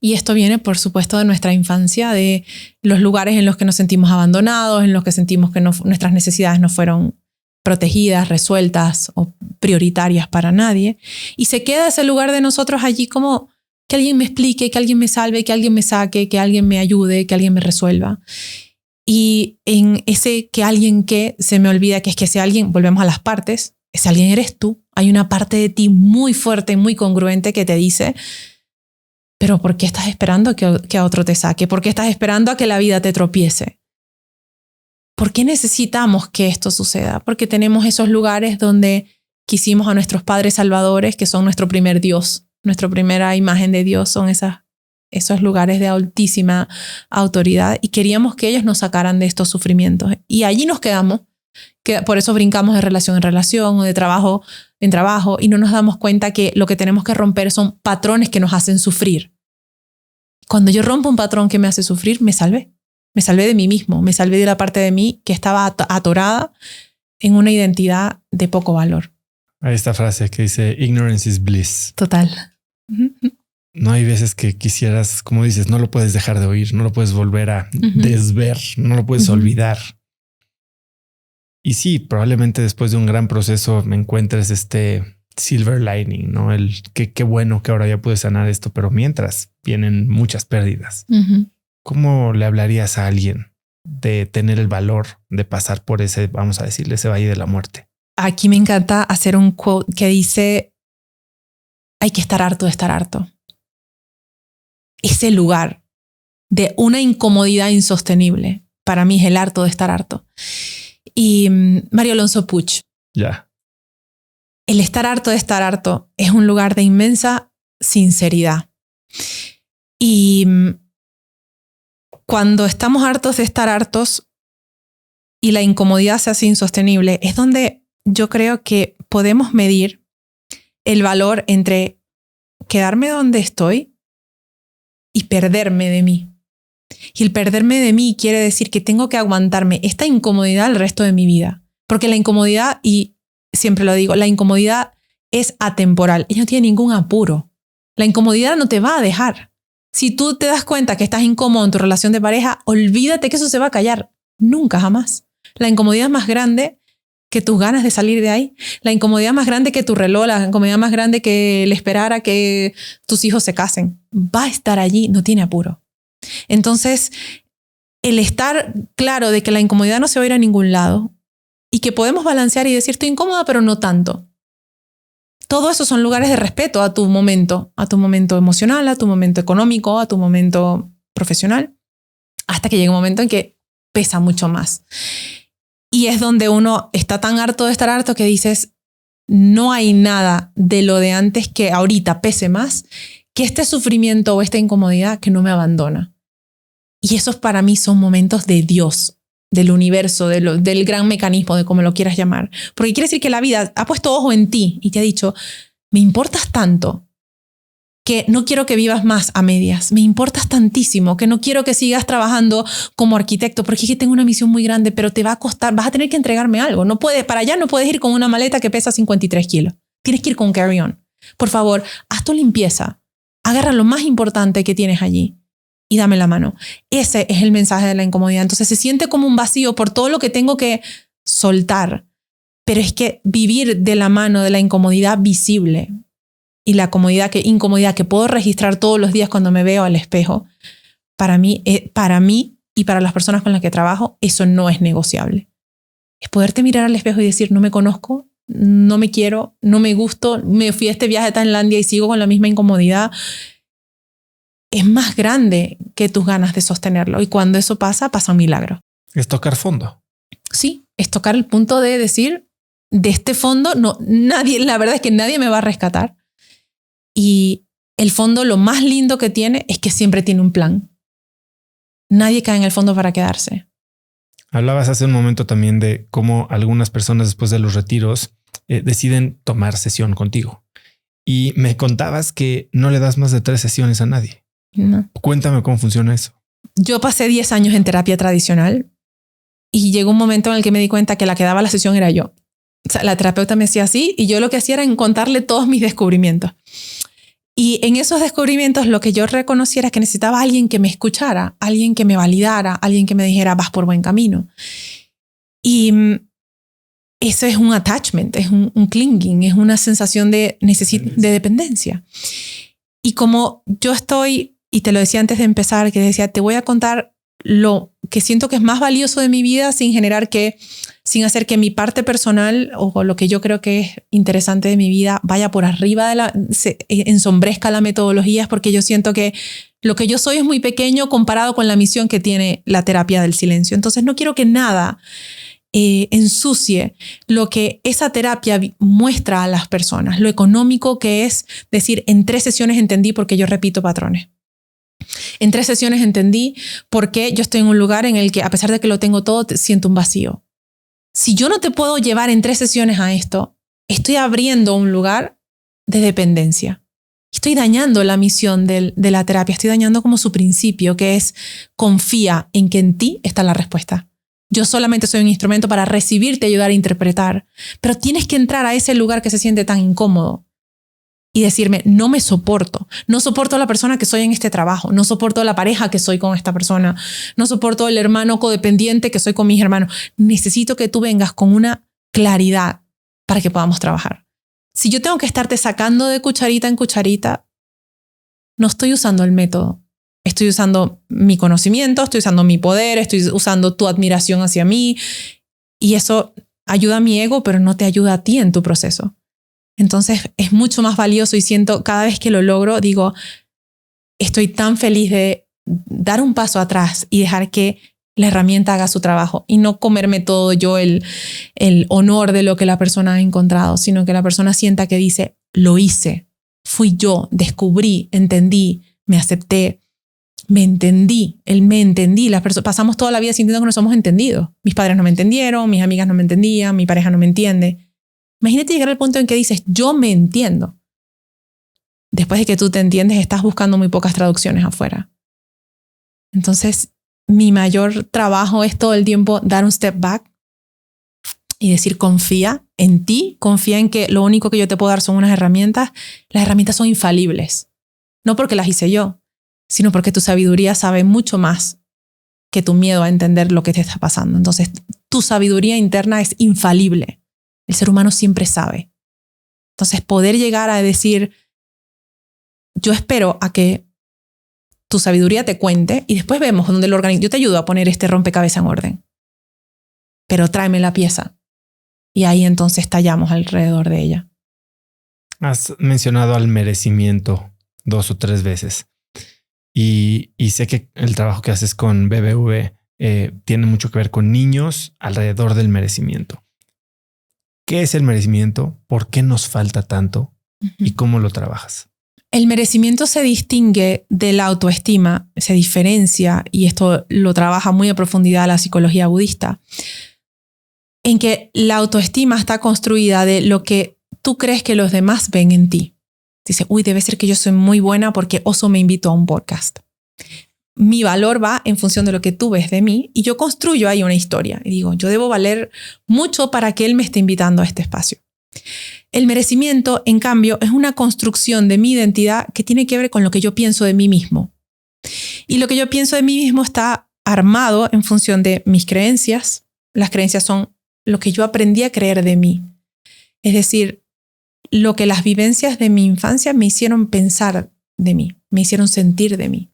Y esto viene, por supuesto, de nuestra infancia, de los lugares en los que nos sentimos abandonados, en los que sentimos que nuestras necesidades no fueron protegidas, resueltas o prioritarias para nadie. Y se queda ese lugar de nosotros allí como que alguien me explique, que alguien me salve, que alguien me saque, que alguien me ayude, que alguien me resuelva. Y en ese que alguien que se me olvida que es que ese alguien, volvemos a las partes, ese alguien eres tú. Hay una parte de ti muy fuerte, muy congruente que te dice, pero ¿por qué estás esperando que a otro te saque? ¿Por qué estás esperando a que la vida te tropiece? ¿Por qué necesitamos que esto suceda? Porque tenemos esos lugares donde quisimos a nuestros padres salvadores, que son nuestro primer Dios, nuestra primera imagen de Dios, son esos lugares de altísima autoridad y queríamos que ellos nos sacaran de estos sufrimientos. Y allí nos quedamos, que por eso brincamos de relación en relación o de trabajo en trabajo y no nos damos cuenta que lo que tenemos que romper son patrones que nos hacen sufrir. Cuando yo rompo un patrón que me hace sufrir, me salvé. Me salvé de mí mismo, me salvé de la parte de mí que estaba atorada en una identidad de poco valor. Hay esta frase que dice, ignorance is bliss. Total. No hay veces que quisieras, como dices, no lo puedes dejar de oír, no lo puedes volver a desver, no lo puedes olvidar. Y sí, probablemente después de un gran proceso me encuentres este silver lining, ¿no? El qué bueno que ahora ya pude sanar esto, pero mientras vienen muchas pérdidas. ¿Cómo le hablarías a alguien de tener el valor de pasar por ese, vamos a decirle, ese valle de la muerte? Aquí me encanta hacer un quote que dice, hay que estar harto de estar harto. Ese lugar de una incomodidad insostenible, para mí es el harto de estar harto. Y Mario Alonso Puig. Ya. El estar harto de estar harto es un lugar de inmensa sinceridad. Y cuando estamos hartos de estar hartos y la incomodidad se hace insostenible, es donde yo creo que podemos medir el valor entre quedarme donde estoy y perderme de mí. Y el perderme de mí quiere decir que tengo que aguantarme esta incomodidad el resto de mi vida. Porque la incomodidad, y siempre lo digo, la incomodidad es atemporal. Ella no tiene ningún apuro. La incomodidad no te va a dejar. Si tú te das cuenta que estás incómodo en tu relación de pareja, olvídate que eso se va a callar. Nunca, jamás. La incomodidad es más grande que tus ganas de salir de ahí. La incomodidad más grande que tu reloj, la incomodidad más grande que el esperar a que tus hijos se casen. Va a estar allí, no tiene apuro. Entonces, el estar claro de que la incomodidad no se va a ir a ningún lado y que podemos balancear y decir, estoy incómoda, pero no tanto. Todo eso son lugares de respeto a tu momento emocional, a tu momento económico, a tu momento profesional, hasta que llega un momento en que pesa mucho más. Y es donde uno está tan harto de estar harto que dices, no hay nada de lo de antes que ahorita pese más que este sufrimiento o esta incomodidad que no me abandona. Y esos para mí son momentos de Dios, del universo, del gran mecanismo, de como lo quieras llamar. Porque quiere decir que la vida ha puesto ojo en ti y te ha dicho, me importas tanto que no quiero que vivas más a medias. Me importas tantísimo que no quiero que sigas trabajando como arquitecto porque es que tengo una misión muy grande, pero te va a costar, vas a tener que entregarme algo. No puedes, para allá no puedes ir con una maleta que pesa 53 kilos. Tienes que ir con carry-on. Por favor, haz tu limpieza. Agarra lo más importante que tienes allí y dame la mano. Ese es el mensaje de la incomodidad. Entonces se siente como un vacío por todo lo que tengo que soltar. Pero es que vivir de la mano de la incomodidad visible y la incomodidad que puedo registrar todos los días cuando me veo al espejo, para mí y para las personas con las que trabajo, eso no es negociable. Es poderte mirar al espejo y decir, no me conozco, no me quiero, no me gusto, me fui a este viaje a Tailandia y sigo con la misma incomodidad. Es más grande que tus ganas de sostenerlo. Y cuando eso pasa, pasa un milagro. Es tocar fondo. Sí, es tocar el punto de decir, de este fondo, no, la verdad es que nadie me va a rescatar. Y el fondo, lo más lindo que tiene es que siempre tiene un plan. Nadie cae en el fondo para quedarse. Hablabas hace un momento también de cómo algunas personas después de los retiros deciden tomar sesión contigo. Y me contabas que no le das más de 3 sesiones a nadie. No. Cuéntame cómo funciona eso. Yo pasé 10 años en terapia tradicional y llegó un momento en el que me di cuenta que la que daba la sesión era yo. O sea, la terapeuta me decía así y yo lo que hacía era contarle todos mis descubrimientos. Y en esos descubrimientos lo que yo reconociera es que necesitaba a alguien que me escuchara, alguien que me validara, alguien que me dijera vas por buen camino. Y eso es un attachment, es un clinging, es una sensación de dependencia. Y como yo estoy, y te lo decía antes de empezar, que decía, te voy a contar lo que siento que es más valioso de mi vida sin hacer que mi parte personal o lo que yo creo que es interesante de mi vida vaya por arriba ensombrezca la metodología, porque yo siento que lo que yo soy es muy pequeño comparado con la misión que tiene la terapia del silencio. Entonces no quiero que nada ensucie lo que esa terapia muestra a las personas, lo económico que es decir, en 3 sesiones entendí por qué yo repito patrones. En 3 sesiones entendí por qué yo estoy en un lugar en el que, a pesar de que lo tengo todo, siento un vacío. Si yo no te puedo llevar en 3 sesiones a esto, estoy abriendo un lugar de dependencia. Estoy dañando la misión de la terapia, estoy dañando como su principio, que es confía en que en ti está la respuesta. Yo solamente soy un instrumento para recibirte, ayudar a interpretar, pero tienes que entrar a ese lugar que se siente tan incómodo y decirme, no me soporto. No soporto a la persona que soy en este trabajo. No soporto a la pareja que soy con esta persona. No soporto el hermano codependiente que soy con mis hermanos. Necesito que tú vengas con una claridad para que podamos trabajar. Si yo tengo que estarte sacando de cucharita en cucharita, no estoy usando el método. Estoy usando mi conocimiento, estoy usando mi poder, estoy usando tu admiración hacia mí. Y eso ayuda a mi ego, pero no te ayuda a ti en tu proceso. Entonces es mucho más valioso y siento cada vez que lo logro, digo, estoy tan feliz de dar un paso atrás y dejar que la herramienta haga su trabajo y no comerme todo yo el honor de lo que la persona ha encontrado, sino que la persona sienta que dice, lo hice, fui yo, descubrí, entendí, me acepté, me entendí. Pasamos toda la vida sintiendo que no somos entendidos. Mis padres no me entendieron, mis amigas no me entendían, mi pareja no me entiende. Imagínate llegar al punto en que dices, yo me entiendo. Después de que tú te entiendes, estás buscando muy pocas traducciones afuera. Entonces, mi mayor trabajo es todo el tiempo dar un step back y decir, confía en ti, confía en que lo único que yo te puedo dar son unas herramientas. Las herramientas son infalibles. No porque las hice yo, sino porque tu sabiduría sabe mucho más que tu miedo a entender lo que te está pasando. Entonces, tu sabiduría interna es infalible. El ser humano siempre sabe. Entonces, poder llegar a decir, yo espero a que tu sabiduría te cuente y después vemos dónde lo organizo. Yo te ayudo a poner este rompecabezas en orden, pero tráeme la pieza. Y ahí entonces tallamos alrededor de ella. Has mencionado al merecimiento 2 o 3 veces. Y sé que el trabajo que haces con BBV tiene mucho que ver con niños alrededor del merecimiento. ¿Qué es el merecimiento? ¿Por qué nos falta tanto? ¿Y cómo lo trabajas? El merecimiento se distingue de la autoestima, se diferencia, y esto lo trabaja muy a profundidad la psicología budista, en que la autoestima está construida de lo que tú crees que los demás ven en ti. Dice, uy, debe ser que yo soy muy buena porque Oso me invitó a un podcast. Mi valor va en función de lo que tú ves de mí y yo construyo ahí una historia. Y digo, yo debo valer mucho para que él me esté invitando a este espacio. El merecimiento, en cambio, es una construcción de mi identidad que tiene que ver con lo que yo pienso de mí mismo. Y lo que yo pienso de mí mismo está armado en función de mis creencias. Las creencias son lo que yo aprendí a creer de mí. Es decir, lo que las vivencias de mi infancia me hicieron pensar de mí, me hicieron sentir de mí.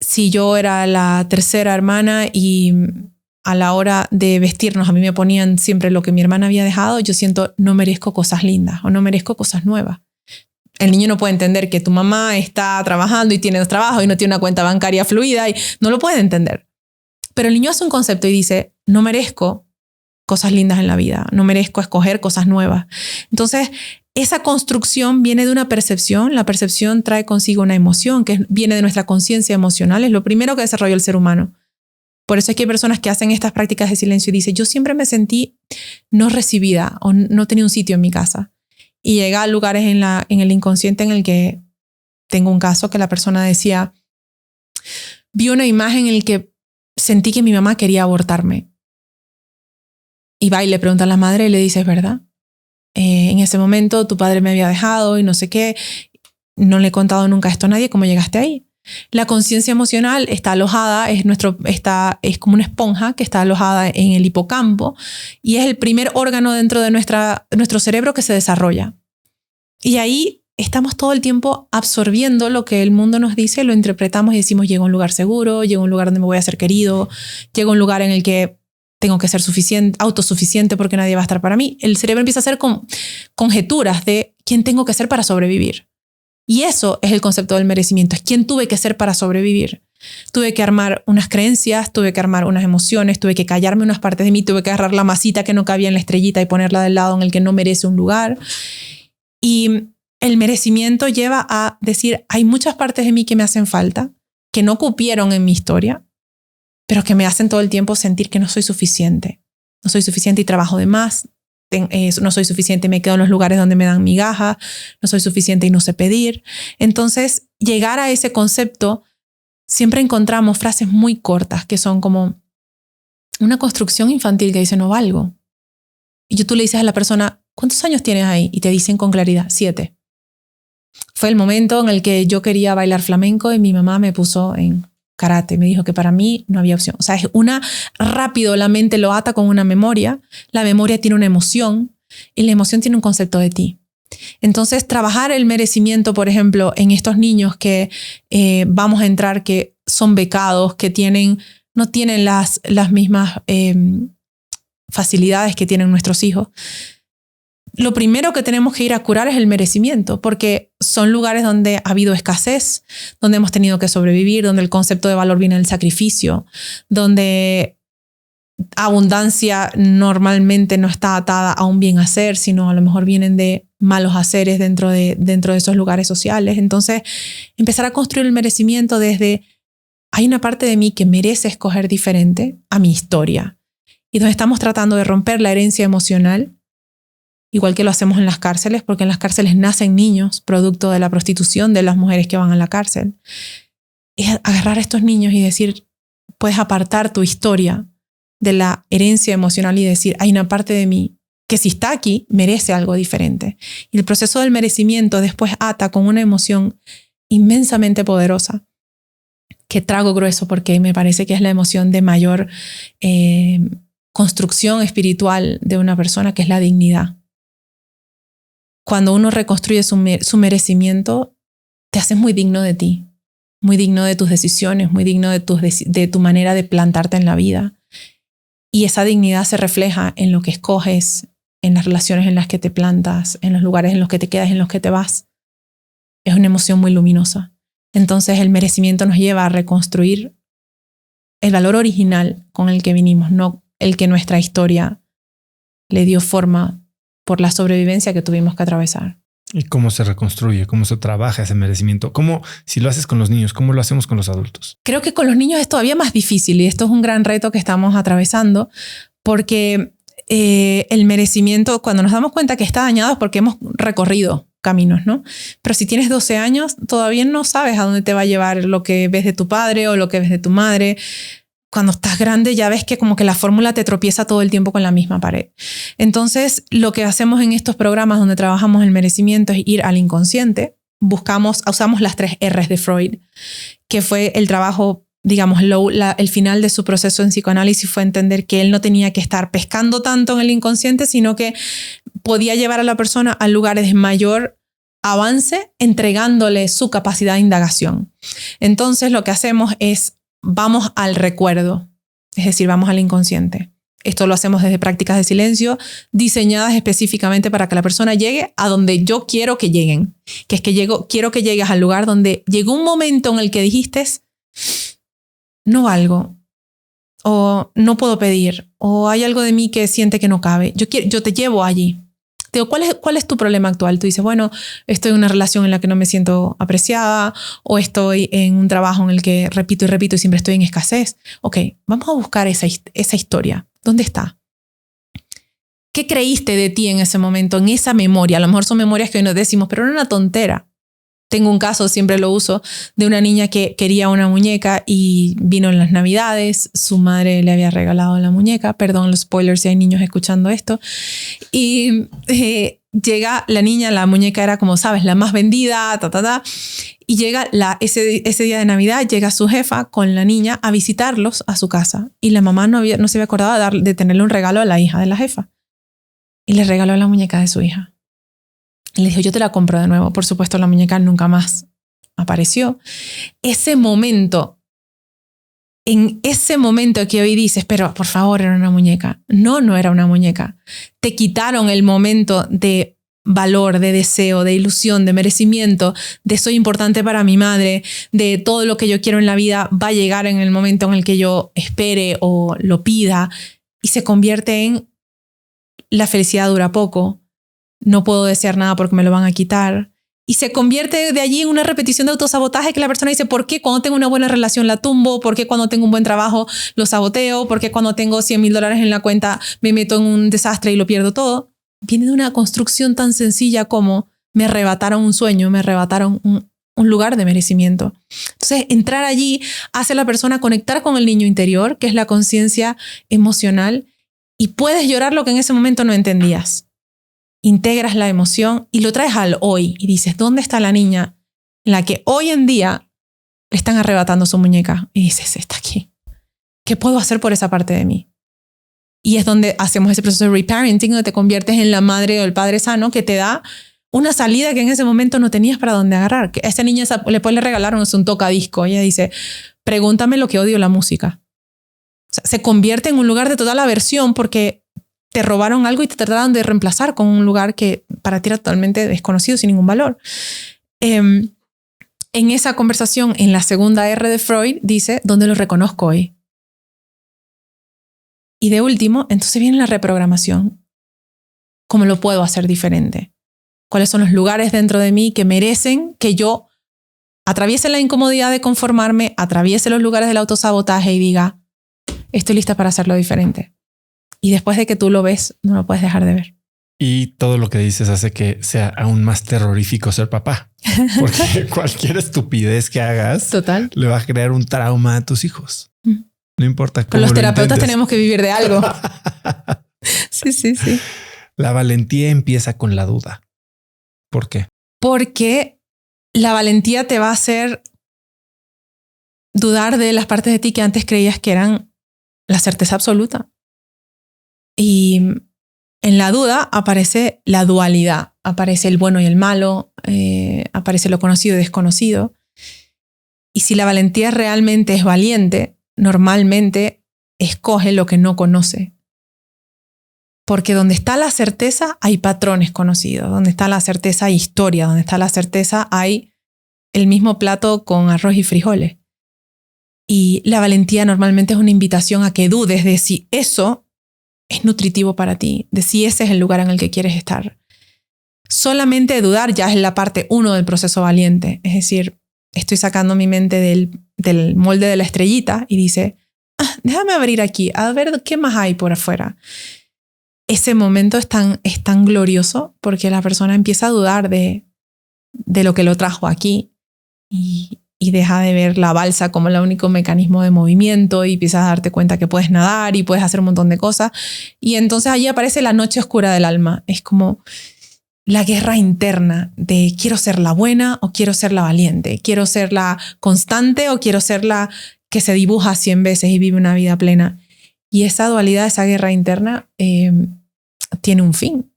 Si yo era la tercera hermana y a la hora de vestirnos a mí me ponían siempre lo que mi hermana había dejado, yo siento no merezco cosas lindas o no merezco cosas nuevas. El niño no puede entender que tu mamá está trabajando y tiene trabajo y no tiene una cuenta bancaria fluida y no lo puede entender. Pero el niño hace un concepto y dice, no merezco cosas lindas en la vida, no merezco escoger cosas nuevas. Entonces, esa construcción viene de una percepción. La percepción trae consigo una emoción que viene de nuestra conciencia emocional. Es lo primero que desarrolla el ser humano. Por eso es que hay personas que hacen estas prácticas de silencio y dicen, yo siempre me sentí no recibida o no tenía un sitio en mi casa. Y llega a lugares en el inconsciente en el que tengo un caso que la persona decía, vi una imagen en la que sentí que mi mamá quería abortarme. Y va y le pregunta a la madre y le dice, ¿es verdad? En ese momento tu padre me había dejado y no sé qué. No le he contado nunca esto a nadie. ¿Cómo llegaste ahí? La conciencia emocional está alojada, es como una esponja que está alojada en el hipocampo y es el primer órgano dentro de nuestro cerebro que se desarrolla. Y ahí estamos todo el tiempo absorbiendo lo que el mundo nos dice, lo interpretamos y decimos, llego a un lugar seguro, llego a un lugar donde me voy a ser querido, llego a un lugar en el que tengo que ser autosuficiente porque nadie va a estar para mí. El cerebro empieza a hacer conjeturas de quién tengo que ser para sobrevivir. Y eso es el concepto del merecimiento, es quién tuve que ser para sobrevivir. Tuve que armar unas creencias, tuve que armar unas emociones, tuve que callarme unas partes de mí, tuve que agarrar la masita que no cabía en la estrellita y ponerla del lado en el que no merece un lugar. Y el merecimiento lleva a decir, hay muchas partes de mí que me hacen falta, que no cupieron en mi historia, pero que me hacen todo el tiempo sentir que no soy suficiente. No soy suficiente y trabajo de más. No soy suficiente y me quedo en los lugares donde me dan migajas. No soy suficiente y no sé pedir. Entonces, llegar a ese concepto, siempre encontramos frases muy cortas que son como una construcción infantil que dice no valgo. Y tú le dices a la persona, ¿cuántos años tienes ahí? Y te dicen con claridad, 7. Fue el momento en el que yo quería bailar flamenco y mi mamá me puso en karate. Me dijo que para mí no había opción. O sea, rápido la mente lo ata con una memoria. La memoria tiene una emoción y la emoción tiene un concepto de ti. Entonces, trabajar el merecimiento, por ejemplo, en estos niños que vamos a entrar, que son becados, que no tienen las mismas facilidades que tienen nuestros hijos. Lo primero que tenemos que ir a curar es el merecimiento, porque son lugares donde ha habido escasez, donde hemos tenido que sobrevivir, donde el concepto de valor viene del sacrificio, donde abundancia normalmente no está atada a un bien hacer, sino a lo mejor vienen de malos haceres dentro de esos lugares sociales. Entonces, empezar a construir el merecimiento desde hay una parte de mí que merece escoger diferente a mi historia y donde estamos tratando de romper la herencia emocional, igual que lo hacemos en las cárceles, porque en las cárceles nacen niños producto de la prostitución de las mujeres que van a la cárcel. es agarrar a estos niños y decir, puedes apartar tu historia de la herencia emocional y decir, hay una parte de mí que si está aquí, merece algo diferente. Y el proceso del merecimiento después ata con una emoción inmensamente poderosa, que trago grueso porque me parece que es la emoción de mayor construcción espiritual de una persona, que es la dignidad. Cuando uno reconstruye su merecimiento, te haces muy digno de ti, muy digno de tus decisiones, muy digno de tu manera de plantarte en la vida. Y esa dignidad se refleja en lo que escoges, en las relaciones en las que te plantas, en los lugares en los que te quedas, en los que te vas. Es una emoción muy luminosa. Entonces el merecimiento nos lleva a reconstruir el valor original con el que vinimos, no el que nuestra historia le dio forma por la sobrevivencia que tuvimos que atravesar. ¿Y cómo se reconstruye? ¿Cómo se trabaja ese merecimiento? ¿Cómo, si lo haces con los niños, cómo lo hacemos con los adultos? Creo que con los niños es todavía más difícil y esto es un gran reto que estamos atravesando porque el merecimiento, cuando nos damos cuenta que está dañado es porque hemos recorrido caminos, ¿no? Pero si tienes 12 años, todavía no sabes a dónde te va a llevar lo que ves de tu padre o lo que ves de tu madre. Cuando estás grande ya ves que como que la fórmula te tropieza todo el tiempo con la misma pared. Entonces, lo que hacemos en estos programas donde trabajamos el merecimiento es ir al inconsciente. Usamos las 3 R's de Freud, que fue el trabajo, digamos, el final de su proceso en psicoanálisis fue entender que él no tenía que estar pescando tanto en el inconsciente, sino que podía llevar a la persona a lugares de mayor avance entregándole su capacidad de indagación. Entonces, lo que hacemos es vamos al recuerdo, es decir, vamos al inconsciente. Esto lo hacemos desde prácticas de silencio diseñadas específicamente para que la persona llegue a donde yo quiero que lleguen. Que es que quiero que llegues al lugar donde llegó un momento en el que dijiste, no valgo, o no puedo pedir, o hay algo de mí que siente que no cabe. Yo te llevo allí. Te digo, ¿cuál es tu problema actual? Tú dices, bueno, estoy en una relación en la que no me siento apreciada, o estoy en un trabajo en el que repito y repito y siempre estoy en escasez. Ok, vamos a buscar esa historia. ¿Dónde está? ¿Qué creíste de ti en ese momento, en esa memoria? A lo mejor son memorias que hoy nos decimos, pero era una tontera. Tengo un caso, siempre lo uso, de una niña que quería una muñeca y vino en las Navidades. Su madre le había regalado la muñeca. Perdón los spoilers si hay niños escuchando esto. Y llega la niña, la muñeca era como sabes, la más vendida, y llega ese día de Navidad, llega su jefa con la niña a visitarlos a su casa. Y la mamá no se había acordado de tenerle un regalo a la hija de la jefa. Y le regaló la muñeca de su hija. Y le dijo, yo te la compro de nuevo. Por supuesto, la muñeca nunca más apareció. Ese momento, en ese momento que hoy dices, pero por favor, era una muñeca. No era una muñeca. Te quitaron el momento de valor, de deseo, de ilusión, de merecimiento, de soy importante para mi madre, de todo lo que yo quiero en la vida va a llegar en el momento en el que yo espere o lo pida, y se convierte en la felicidad dura poco. No puedo desear nada porque me lo van a quitar. Y se convierte de allí en una repetición de autosabotaje que la persona dice, ¿por qué cuando tengo una buena relación la tumbo? ¿Por qué cuando tengo un buen trabajo lo saboteo? ¿Por qué cuando tengo $100,000 en la cuenta me meto en un desastre y lo pierdo todo? Viene de una construcción tan sencilla como me arrebataron un sueño, me arrebataron un lugar de merecimiento. Entonces, entrar allí hace a la persona conectar con el niño interior, que es la conciencia emocional, y puedes llorar lo que en ese momento no entendías. Integras la emoción y lo traes al hoy y dices, ¿dónde está la niña en la que hoy en día le están arrebatando su muñeca? Y dices, está aquí. ¿Qué puedo hacer por esa parte de mí? Y es donde hacemos ese proceso de reparenting, donde te conviertes en la madre o el padre sano que te da una salida que en ese momento no tenías para dónde agarrar. A esta niña después le regalaron un tocadisco. Ella dice, pregúntame lo que odio la música. O sea, se convierte en un lugar de total aversión porque te robaron algo y te trataron de reemplazar con un lugar que para ti era totalmente desconocido, sin ningún valor. En esa conversación, en la segunda R de Freud, dice, ¿dónde lo reconozco hoy? Y de último, entonces viene la reprogramación. ¿Cómo lo puedo hacer diferente? ¿Cuáles son los lugares dentro de mí que merecen que yo atraviese la incomodidad de conformarme, atraviese los lugares del autosabotaje y diga, estoy lista para hacerlo diferente? Y después de que tú lo ves, no lo puedes dejar de ver. Y todo lo que dices hace que sea aún más terrorífico ser papá, porque cualquier estupidez que hagas Total. le va a crear un trauma a tus hijos. No importa cómo. Pero los terapeutas intentes. tenemos que vivir de algo. Sí. La valentía empieza con la duda. ¿Por qué? Porque la valentía te va a hacer dudar de las partes de ti que antes creías que eran la certeza absoluta. Y en la duda aparece la dualidad, aparece el bueno y el malo, aparece lo conocido y desconocido. Y si la valentía realmente es valiente, normalmente escoge lo que no conoce. Porque donde está la certeza hay patrones conocidos, donde está la certeza hay historia, donde está la certeza hay el mismo plato con arroz y frijoles. Y la valentía normalmente es una invitación a que dudes de si eso es nutritivo para ti, de si ese es el lugar en el que quieres estar. Solamente dudar ya es la parte 1 del proceso valiente. Es decir, estoy sacando mi mente del molde de la estrellita y dice, déjame abrir aquí, a ver qué más hay por afuera. Ese momento es tan glorioso porque la persona empieza a dudar de lo que lo trajo aquí y deja de ver la balsa como el único mecanismo de movimiento y empiezas a darte cuenta que puedes nadar y puedes hacer un montón de cosas. Y entonces allí aparece la noche oscura del alma. Es como la guerra interna de quiero ser la buena o quiero ser la valiente, quiero ser la constante o quiero ser la que se dibuja 100 veces y vive una vida plena. Y esa dualidad, esa guerra interna tiene un fin.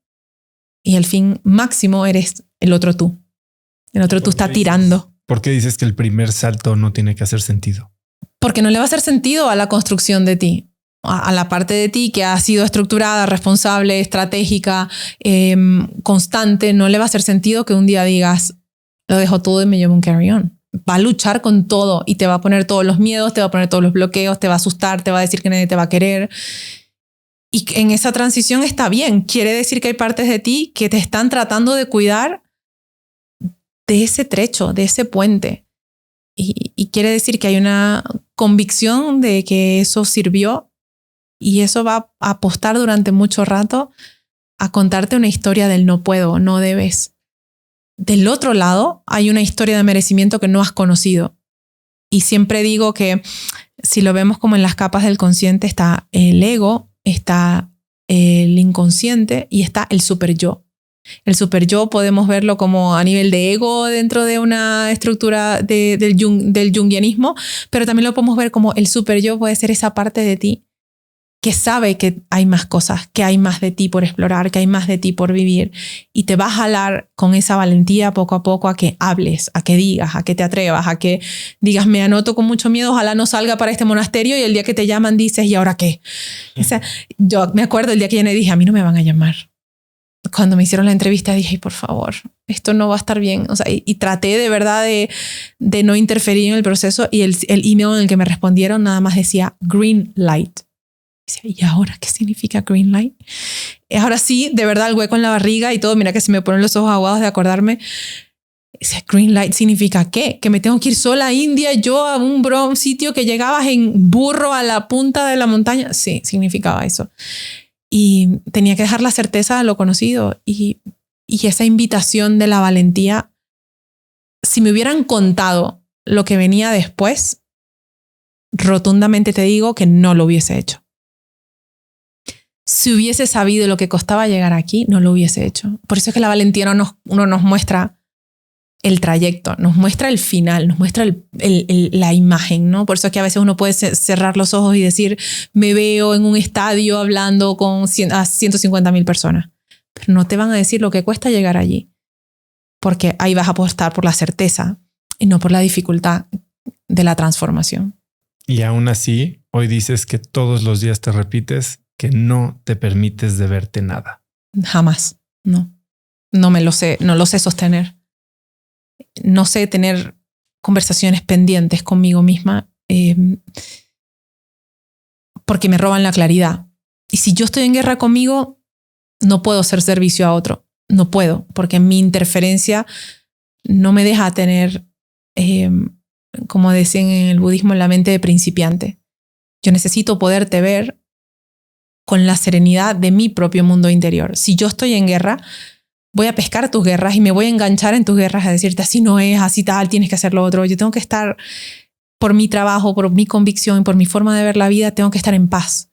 Y el fin máximo eres el otro tú. El otro tú está tirando. ¿Por qué dices que el primer salto no tiene que hacer sentido? Porque no le va a hacer sentido a la construcción de ti, a la parte de ti que ha sido estructurada, responsable, estratégica, constante. No le va a hacer sentido que un día digas, lo dejo todo y me llevo un carry-on. Va a luchar con todo y te va a poner todos los miedos, te va a poner todos los bloqueos, te va a asustar, te va a decir que nadie te va a querer. Y en esa transición está bien. Quiere decir que hay partes de ti que te están tratando de cuidar de ese trecho, de ese puente. Y quiere decir que hay una convicción de que eso sirvió y eso va a apostar durante mucho rato a contarte una historia del no puedo, no debes. Del otro lado hay una historia de merecimiento que no has conocido. Y siempre digo que si lo vemos como en las capas del consciente está el ego, está el inconsciente y está el super yo. El super yo podemos verlo como a nivel de ego dentro de una estructura del junguianismo, pero también lo podemos ver como el super yo puede ser esa parte de ti que sabe que hay más cosas, que hay más de ti por explorar, que hay más de ti por vivir y te va a jalar con esa valentía poco a poco a que hables, a que digas, a que te atrevas, a que digas me anoto con mucho miedo, ojalá no salga para este monasterio y el día que te llaman dices ¿y ahora qué? O sea, yo me acuerdo el día que yo le dije a mí no me van a llamar. Cuando me hicieron la entrevista dije, ay, por favor, esto no va a estar bien. O sea, y traté de verdad de no interferir en el proceso y el email en el que me respondieron nada más decía green light. ¿Y ahora qué significa green light? Ahora sí, de verdad, el hueco en la barriga y todo. Mira que se me ponen los ojos aguados de acordarme. Green light significa ¿qué? Que me tengo que ir sola a India, yo a un sitio que llegabas en burro a la punta de la montaña. Sí, significaba eso. Y tenía que dejar la certeza de lo conocido y esa invitación de la valentía. Si me hubieran contado lo que venía después, rotundamente te digo que no lo hubiese hecho. Si hubiese sabido lo que costaba llegar aquí, no lo hubiese hecho. Por eso es que la valentía no nos muestra el trayecto, nos muestra el final, nos muestra la imagen, ¿no? Por eso es que a veces uno puede cerrar los ojos y decir, me veo en un estadio hablando a 150,000 personas. Pero no te van a decir lo que cuesta llegar allí. Porque ahí vas a apostar por la certeza y no por la dificultad de la transformación. Y aún así, hoy dices que todos los días te repites que no te permites de verte nada. Jamás, no. No lo sé sostener. No sé tener conversaciones pendientes conmigo misma porque me roban la claridad. Y si yo estoy en guerra conmigo, no puedo ser servicio a otro. No puedo, porque mi interferencia no me deja tener, como decían en el budismo, la mente de principiante. Yo necesito poderte ver con la serenidad de mi propio mundo interior. Si yo estoy en guerra, voy a pescar tus guerras y me voy a enganchar en tus guerras a decirte así no es, así tal, tienes que hacer lo otro. Yo tengo que estar, por mi trabajo, por mi convicción, por mi forma de ver la vida, tengo que estar en paz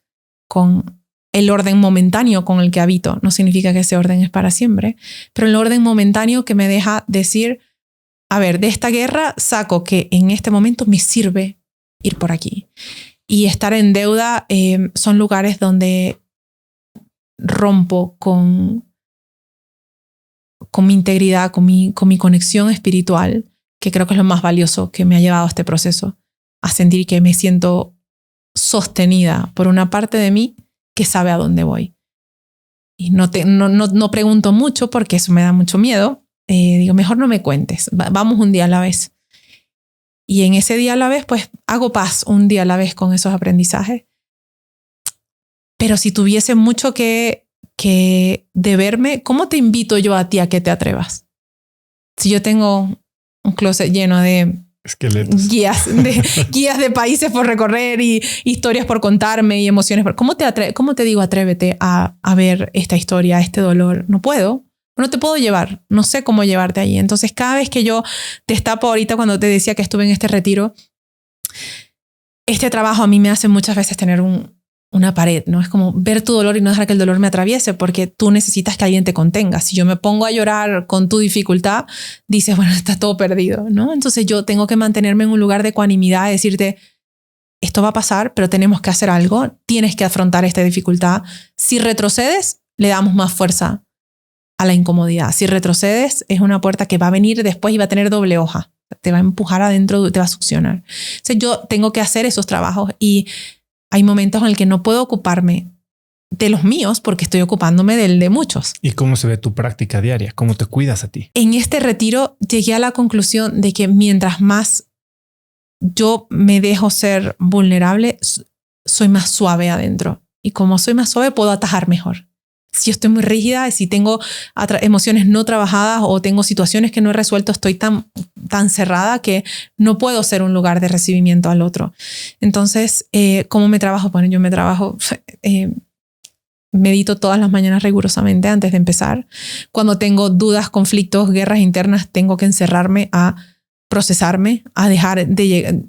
con el orden momentáneo con el que habito. No significa que ese orden es para siempre, pero el orden momentáneo que me deja decir, a ver, de esta guerra saco que en este momento me sirve ir por aquí. Y estar en deuda son lugares donde rompo con mi integridad, con mi conexión espiritual, que creo que es lo más valioso que me ha llevado a este proceso, a sentir que me siento sostenida por una parte de mí que sabe a dónde voy. Y no pregunto mucho porque eso me da mucho miedo. Digo, mejor no me cuentes, vamos un día a la vez. Y en ese día a la vez, pues hago paz un día a la vez con esos aprendizajes. Pero si tuviese mucho que deberme, ¿cómo te invito yo a ti a que te atrevas? Si yo tengo un closet lleno de esqueletos, guías de países por recorrer y historias por contarme y emociones. ¿Cómo te digo atrévete a ver esta historia, este dolor? No puedo. No te puedo llevar. No sé cómo llevarte ahí. Entonces, cada vez que yo destapo ahorita cuando te decía que estuve en este retiro, este trabajo a mí me hace muchas veces tener una pared, ¿no? Es como ver tu dolor y no dejar que el dolor me atraviese porque tú necesitas que alguien te contenga. Si yo me pongo a llorar con tu dificultad, dices, bueno, está todo perdido, ¿no? Entonces yo tengo que mantenerme en un lugar de ecuanimidad, decirte, esto va a pasar, pero tenemos que hacer algo, tienes que afrontar esta dificultad. Si retrocedes, le damos más fuerza a la incomodidad. Si retrocedes, es una puerta que va a venir después y va a tener doble hoja. Te va a empujar adentro, te va a succionar. Entonces yo tengo que hacer esos trabajos y hay momentos en el que no puedo ocuparme de los míos porque estoy ocupándome del de muchos. ¿Y cómo se ve tu práctica diaria? ¿Cómo te cuidas a ti? En este retiro llegué a la conclusión de que mientras más yo me dejo ser vulnerable, soy más suave adentro. Y como soy más suave, puedo atajar mejor. Si yo estoy muy rígida, si tengo emociones no trabajadas o tengo situaciones que no he resuelto, estoy tan cerrada que no puedo ser un lugar de recibimiento al otro. Entonces, ¿cómo me trabajo? Bueno, yo me trabajo, medito todas las mañanas rigurosamente antes de empezar. Cuando tengo dudas, conflictos, guerras internas, tengo que encerrarme a procesarme, a dejar de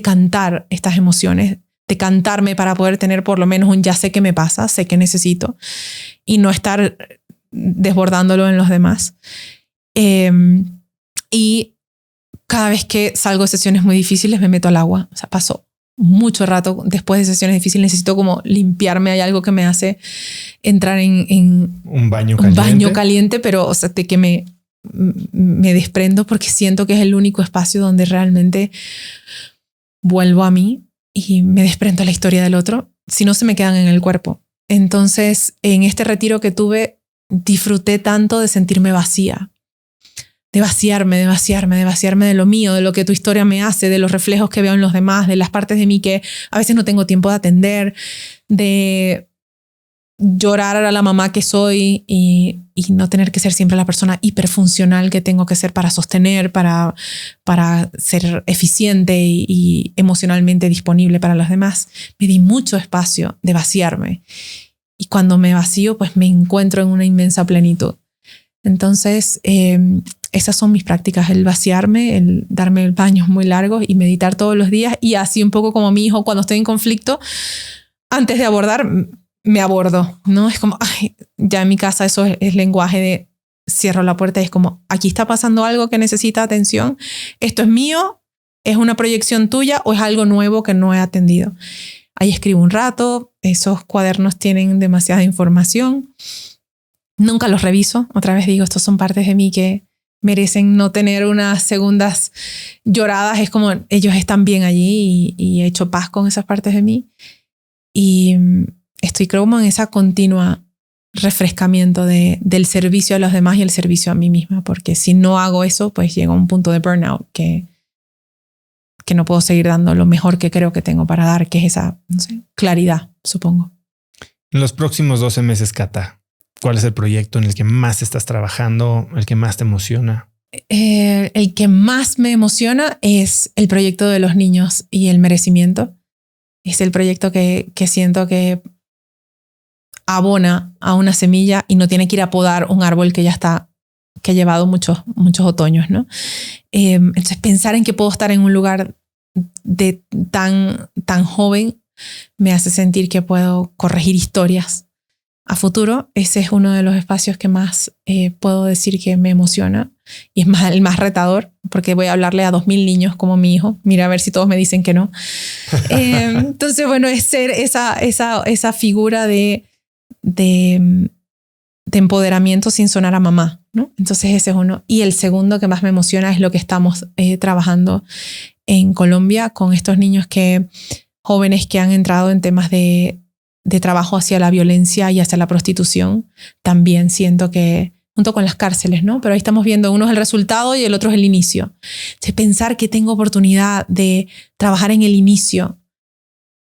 cantar estas emociones, de cantarme para poder tener por lo menos un ya sé qué me pasa, sé qué necesito y no estar desbordándolo en los demás. Y cada vez que salgo de sesiones muy difíciles me meto al agua. O sea, paso mucho rato después de sesiones difíciles, necesito como limpiarme. Hay algo que me hace entrar en un baño caliente, pero o sea, de que me desprendo porque siento que es el único espacio donde realmente vuelvo a mí y me desprendo la historia del otro, si no se me quedan en el cuerpo. Entonces, en este retiro que tuve, disfruté tanto de sentirme vacía, de vaciarme de lo mío, de lo que tu historia me hace, de los reflejos que veo en los demás, de las partes de mí que a veces no tengo tiempo de atender, de llorar a la mamá que soy y no tener que ser siempre la persona hiperfuncional que tengo que ser para sostener, para ser eficiente y emocionalmente disponible para los demás. Me di mucho espacio de vaciarme. Y cuando me vacío, pues me encuentro en una inmensa plenitud. Entonces, esas son mis prácticas, el vaciarme, el darme baños muy largos y meditar todos los días. Y así un poco como mi hijo, cuando estoy en conflicto, antes de abordar, me abordo, ¿no? Es como, ay, ya en mi casa eso es lenguaje de cierro la puerta y es como, aquí está pasando algo que necesita atención. Esto es mío, es una proyección tuya o es algo nuevo que no he atendido. Ahí escribo un rato, esos cuadernos tienen demasiada información. Nunca los reviso. Otra vez digo, estos son partes de mí que merecen no tener unas segundas lloradas. Es como, ellos están bien allí y he hecho paz con esas partes de mí. Y estoy como en esa continua refrescamiento del servicio a los demás y el servicio a mí misma, porque si no hago eso, pues llega a un punto de burnout que no puedo seguir dando lo mejor que creo que tengo para dar, que es esa, no sé, claridad, supongo. En los próximos 12 meses, Cata, ¿cuál es el proyecto en el que más estás trabajando, el que más te emociona? El que más me emociona es el proyecto de los niños y el merecimiento. Es el proyecto que siento que abona a una semilla y no tiene que ir a podar un árbol que ya está, que ha llevado muchos otoños, ¿no? Entonces pensar en que puedo estar en un lugar de tan joven me hace sentir que puedo corregir historias a futuro. Ese es uno de los espacios que más puedo decir que me emociona y es el más retador, porque voy a hablarle a 2000 niños como mi hijo. Mira a ver si todos me dicen que no. Entonces, bueno, es ser esa figura de empoderamiento sin sonar a mamá, ¿no? Entonces ese es uno. Y el segundo que más me emociona es lo que estamos trabajando en Colombia con estos niños jóvenes que han entrado en temas de trabajo hacia la violencia y hacia la prostitución. También siento que, junto con las cárceles, ¿no? Pero ahí estamos viendo, uno es el resultado y el otro es el inicio. De pensar que tengo oportunidad de trabajar en el inicio,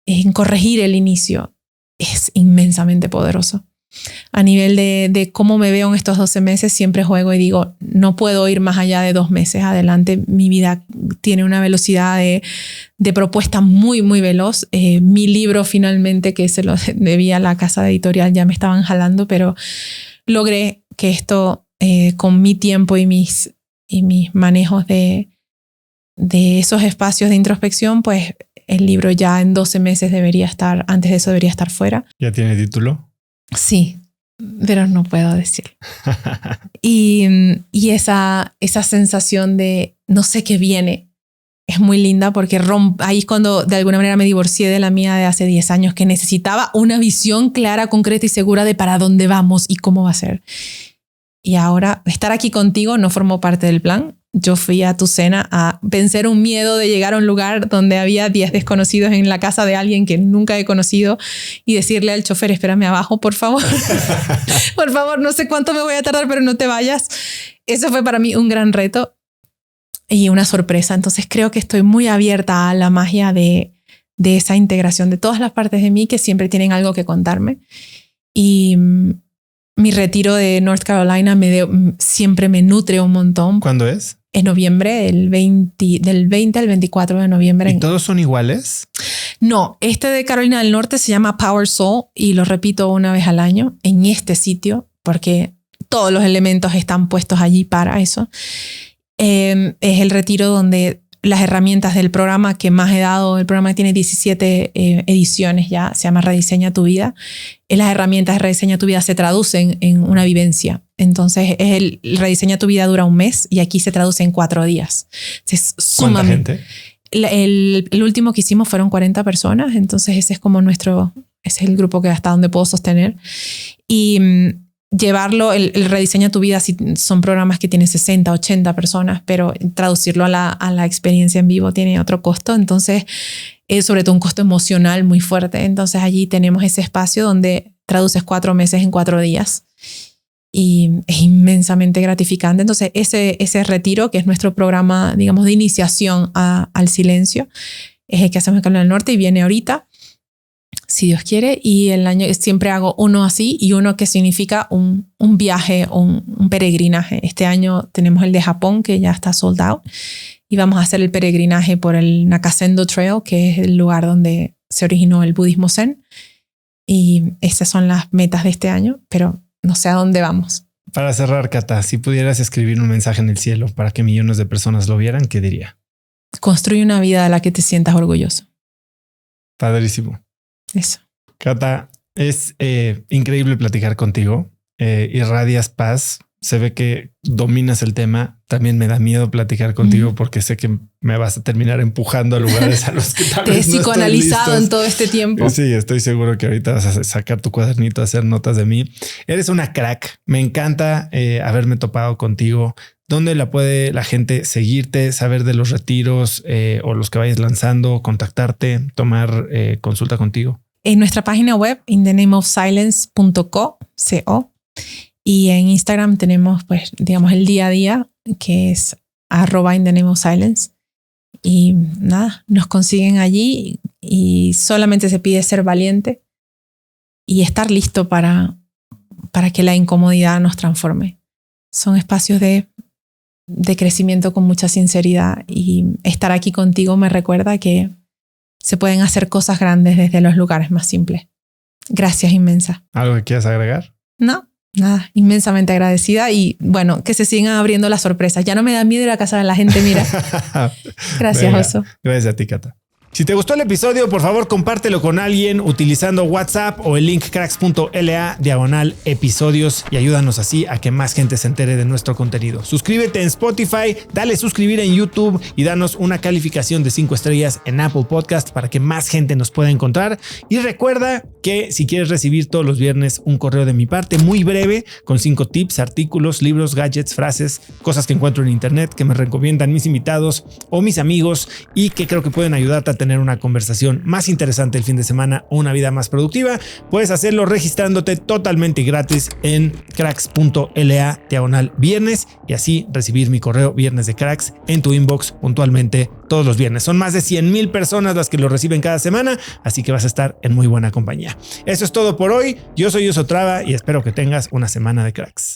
en corregir el inicio, es inmensamente poderoso. A nivel de cómo me veo en estos 12 meses, siempre juego y digo, no puedo ir más allá de 2 meses adelante. Mi vida tiene una velocidad de propuesta muy, muy veloz. Mi libro finalmente, que se lo debía a la casa editorial, ya me estaban jalando, pero logré que esto, con mi tiempo y mis manejos de esos espacios de introspección, pues el libro ya en 12 meses antes de eso debería estar fuera. ¿Ya tiene título? Sí, pero no puedo decirlo. y esa sensación de no sé qué viene es muy linda, porque ahí es cuando de alguna manera me divorcié de la mía de hace 10 años, que necesitaba una visión clara, concreta y segura de para dónde vamos y cómo va a ser. Y ahora estar aquí contigo no formó parte del plan. Yo fui a tu cena a vencer un miedo de llegar a un lugar donde había 10 desconocidos en la casa de alguien que nunca he conocido y decirle al chofer, espérame abajo, por favor. Por favor, no sé cuánto me voy a tardar, pero no te vayas. Eso fue para mí un gran reto y una sorpresa. Entonces creo que estoy muy abierta a la magia de esa integración de todas las partes de mí que siempre tienen algo que contarme. Y mi retiro de North Carolina siempre me nutre un montón. ¿Cuándo es? En noviembre, del 20 al 24 de noviembre. ¿Y todos son iguales? No, este de Carolina del Norte se llama Power Soul y lo repito una vez al año en este sitio porque todos los elementos están puestos allí para eso. Es el retiro donde las herramientas del programa que más he dado, el programa tiene 17 ediciones ya, se llama Rediseña tu vida. Las herramientas de Rediseña tu vida se traducen en una vivencia. Entonces, el Rediseña tu vida dura 1 mes y aquí se traduce en 4 días. Es sumamente. ¿Cuánta gente? El último que hicimos fueron 40 personas, entonces ese es como ese es el grupo que hasta donde puedo sostener. Y llevarlo, el Rediseña tu vida, son programas que tienen 60, 80 personas, pero traducirlo a la experiencia en vivo tiene otro costo, entonces es sobre todo un costo emocional muy fuerte. Entonces allí tenemos ese espacio donde traduces 4 meses en 4 días y es inmensamente gratificante. Entonces ese retiro, que es nuestro programa, digamos, de iniciación al silencio, es el que hacemos en Carolina del Norte y viene ahorita, si Dios quiere, y el año siempre hago uno así y uno que significa un viaje, un peregrinaje. Este año tenemos el de Japón, que ya está sold out, y vamos a hacer el peregrinaje por el Nakasendo Trail, que es el lugar donde se originó el budismo zen, y esas son las metas de este año, pero no sé a dónde vamos. Para cerrar, Cata, si pudieras escribir un mensaje en el cielo para que millones de personas lo vieran, ¿qué diría? Construye una vida de la que te sientas orgulloso. Padrísimo. Eso. Cata, es increíble platicar contigo. Irradias paz. Se ve que dominas el tema. También me da miedo platicar contigo porque sé que me vas a terminar empujando a lugares a los que tal vez te he psicoanalizado en todo este tiempo. Sí, estoy seguro que ahorita vas a sacar tu cuadernito a hacer notas de mí. Eres una crack. Me encanta haberme topado contigo. ¿Dónde puede la gente seguirte, saber de los retiros o los que vayas lanzando, contactarte, tomar consulta contigo? En nuestra página web, inthenameofsilence.co, y en Instagram tenemos, pues, digamos, el día a día, que es @inthenameofsilence. Y nada, nos consiguen allí y solamente se pide ser valiente y estar listo para que la incomodidad nos transforme. Son espacios de crecimiento con mucha sinceridad, y estar aquí contigo me recuerda que se pueden hacer cosas grandes desde los lugares más simples. Gracias inmensa. ¿Algo que quieras agregar? No, nada, inmensamente agradecida y bueno, que se sigan abriendo las sorpresas. Ya no me da miedo ir a casa de la gente, mira. Gracias, Venga, Oso. Gracias a ti, Cata. Si te gustó el episodio, por favor, compártelo con alguien utilizando WhatsApp o el link cracks.la/episodios y ayúdanos así a que más gente se entere de nuestro contenido. Suscríbete en Spotify, dale suscribir en YouTube y danos una calificación de 5 estrellas en Apple Podcast para que más gente nos pueda encontrar. Y recuerda que si quieres recibir todos los viernes un correo de mi parte muy breve con 5 tips, artículos, libros, gadgets, frases, cosas que encuentro en internet que me recomiendan mis invitados o mis amigos y que creo que pueden ayudarte a tener una conversación más interesante el fin de semana o una vida más productiva, puedes hacerlo registrándote totalmente gratis en cracks.la/viernes y así recibir mi correo Viernes de Cracks en tu inbox puntualmente todos los viernes. Son más de 100,000 personas las que lo reciben cada semana, así que vas a estar en muy buena compañía. Eso es todo por hoy. Yo soy Oso Traba y espero que tengas una semana de cracks.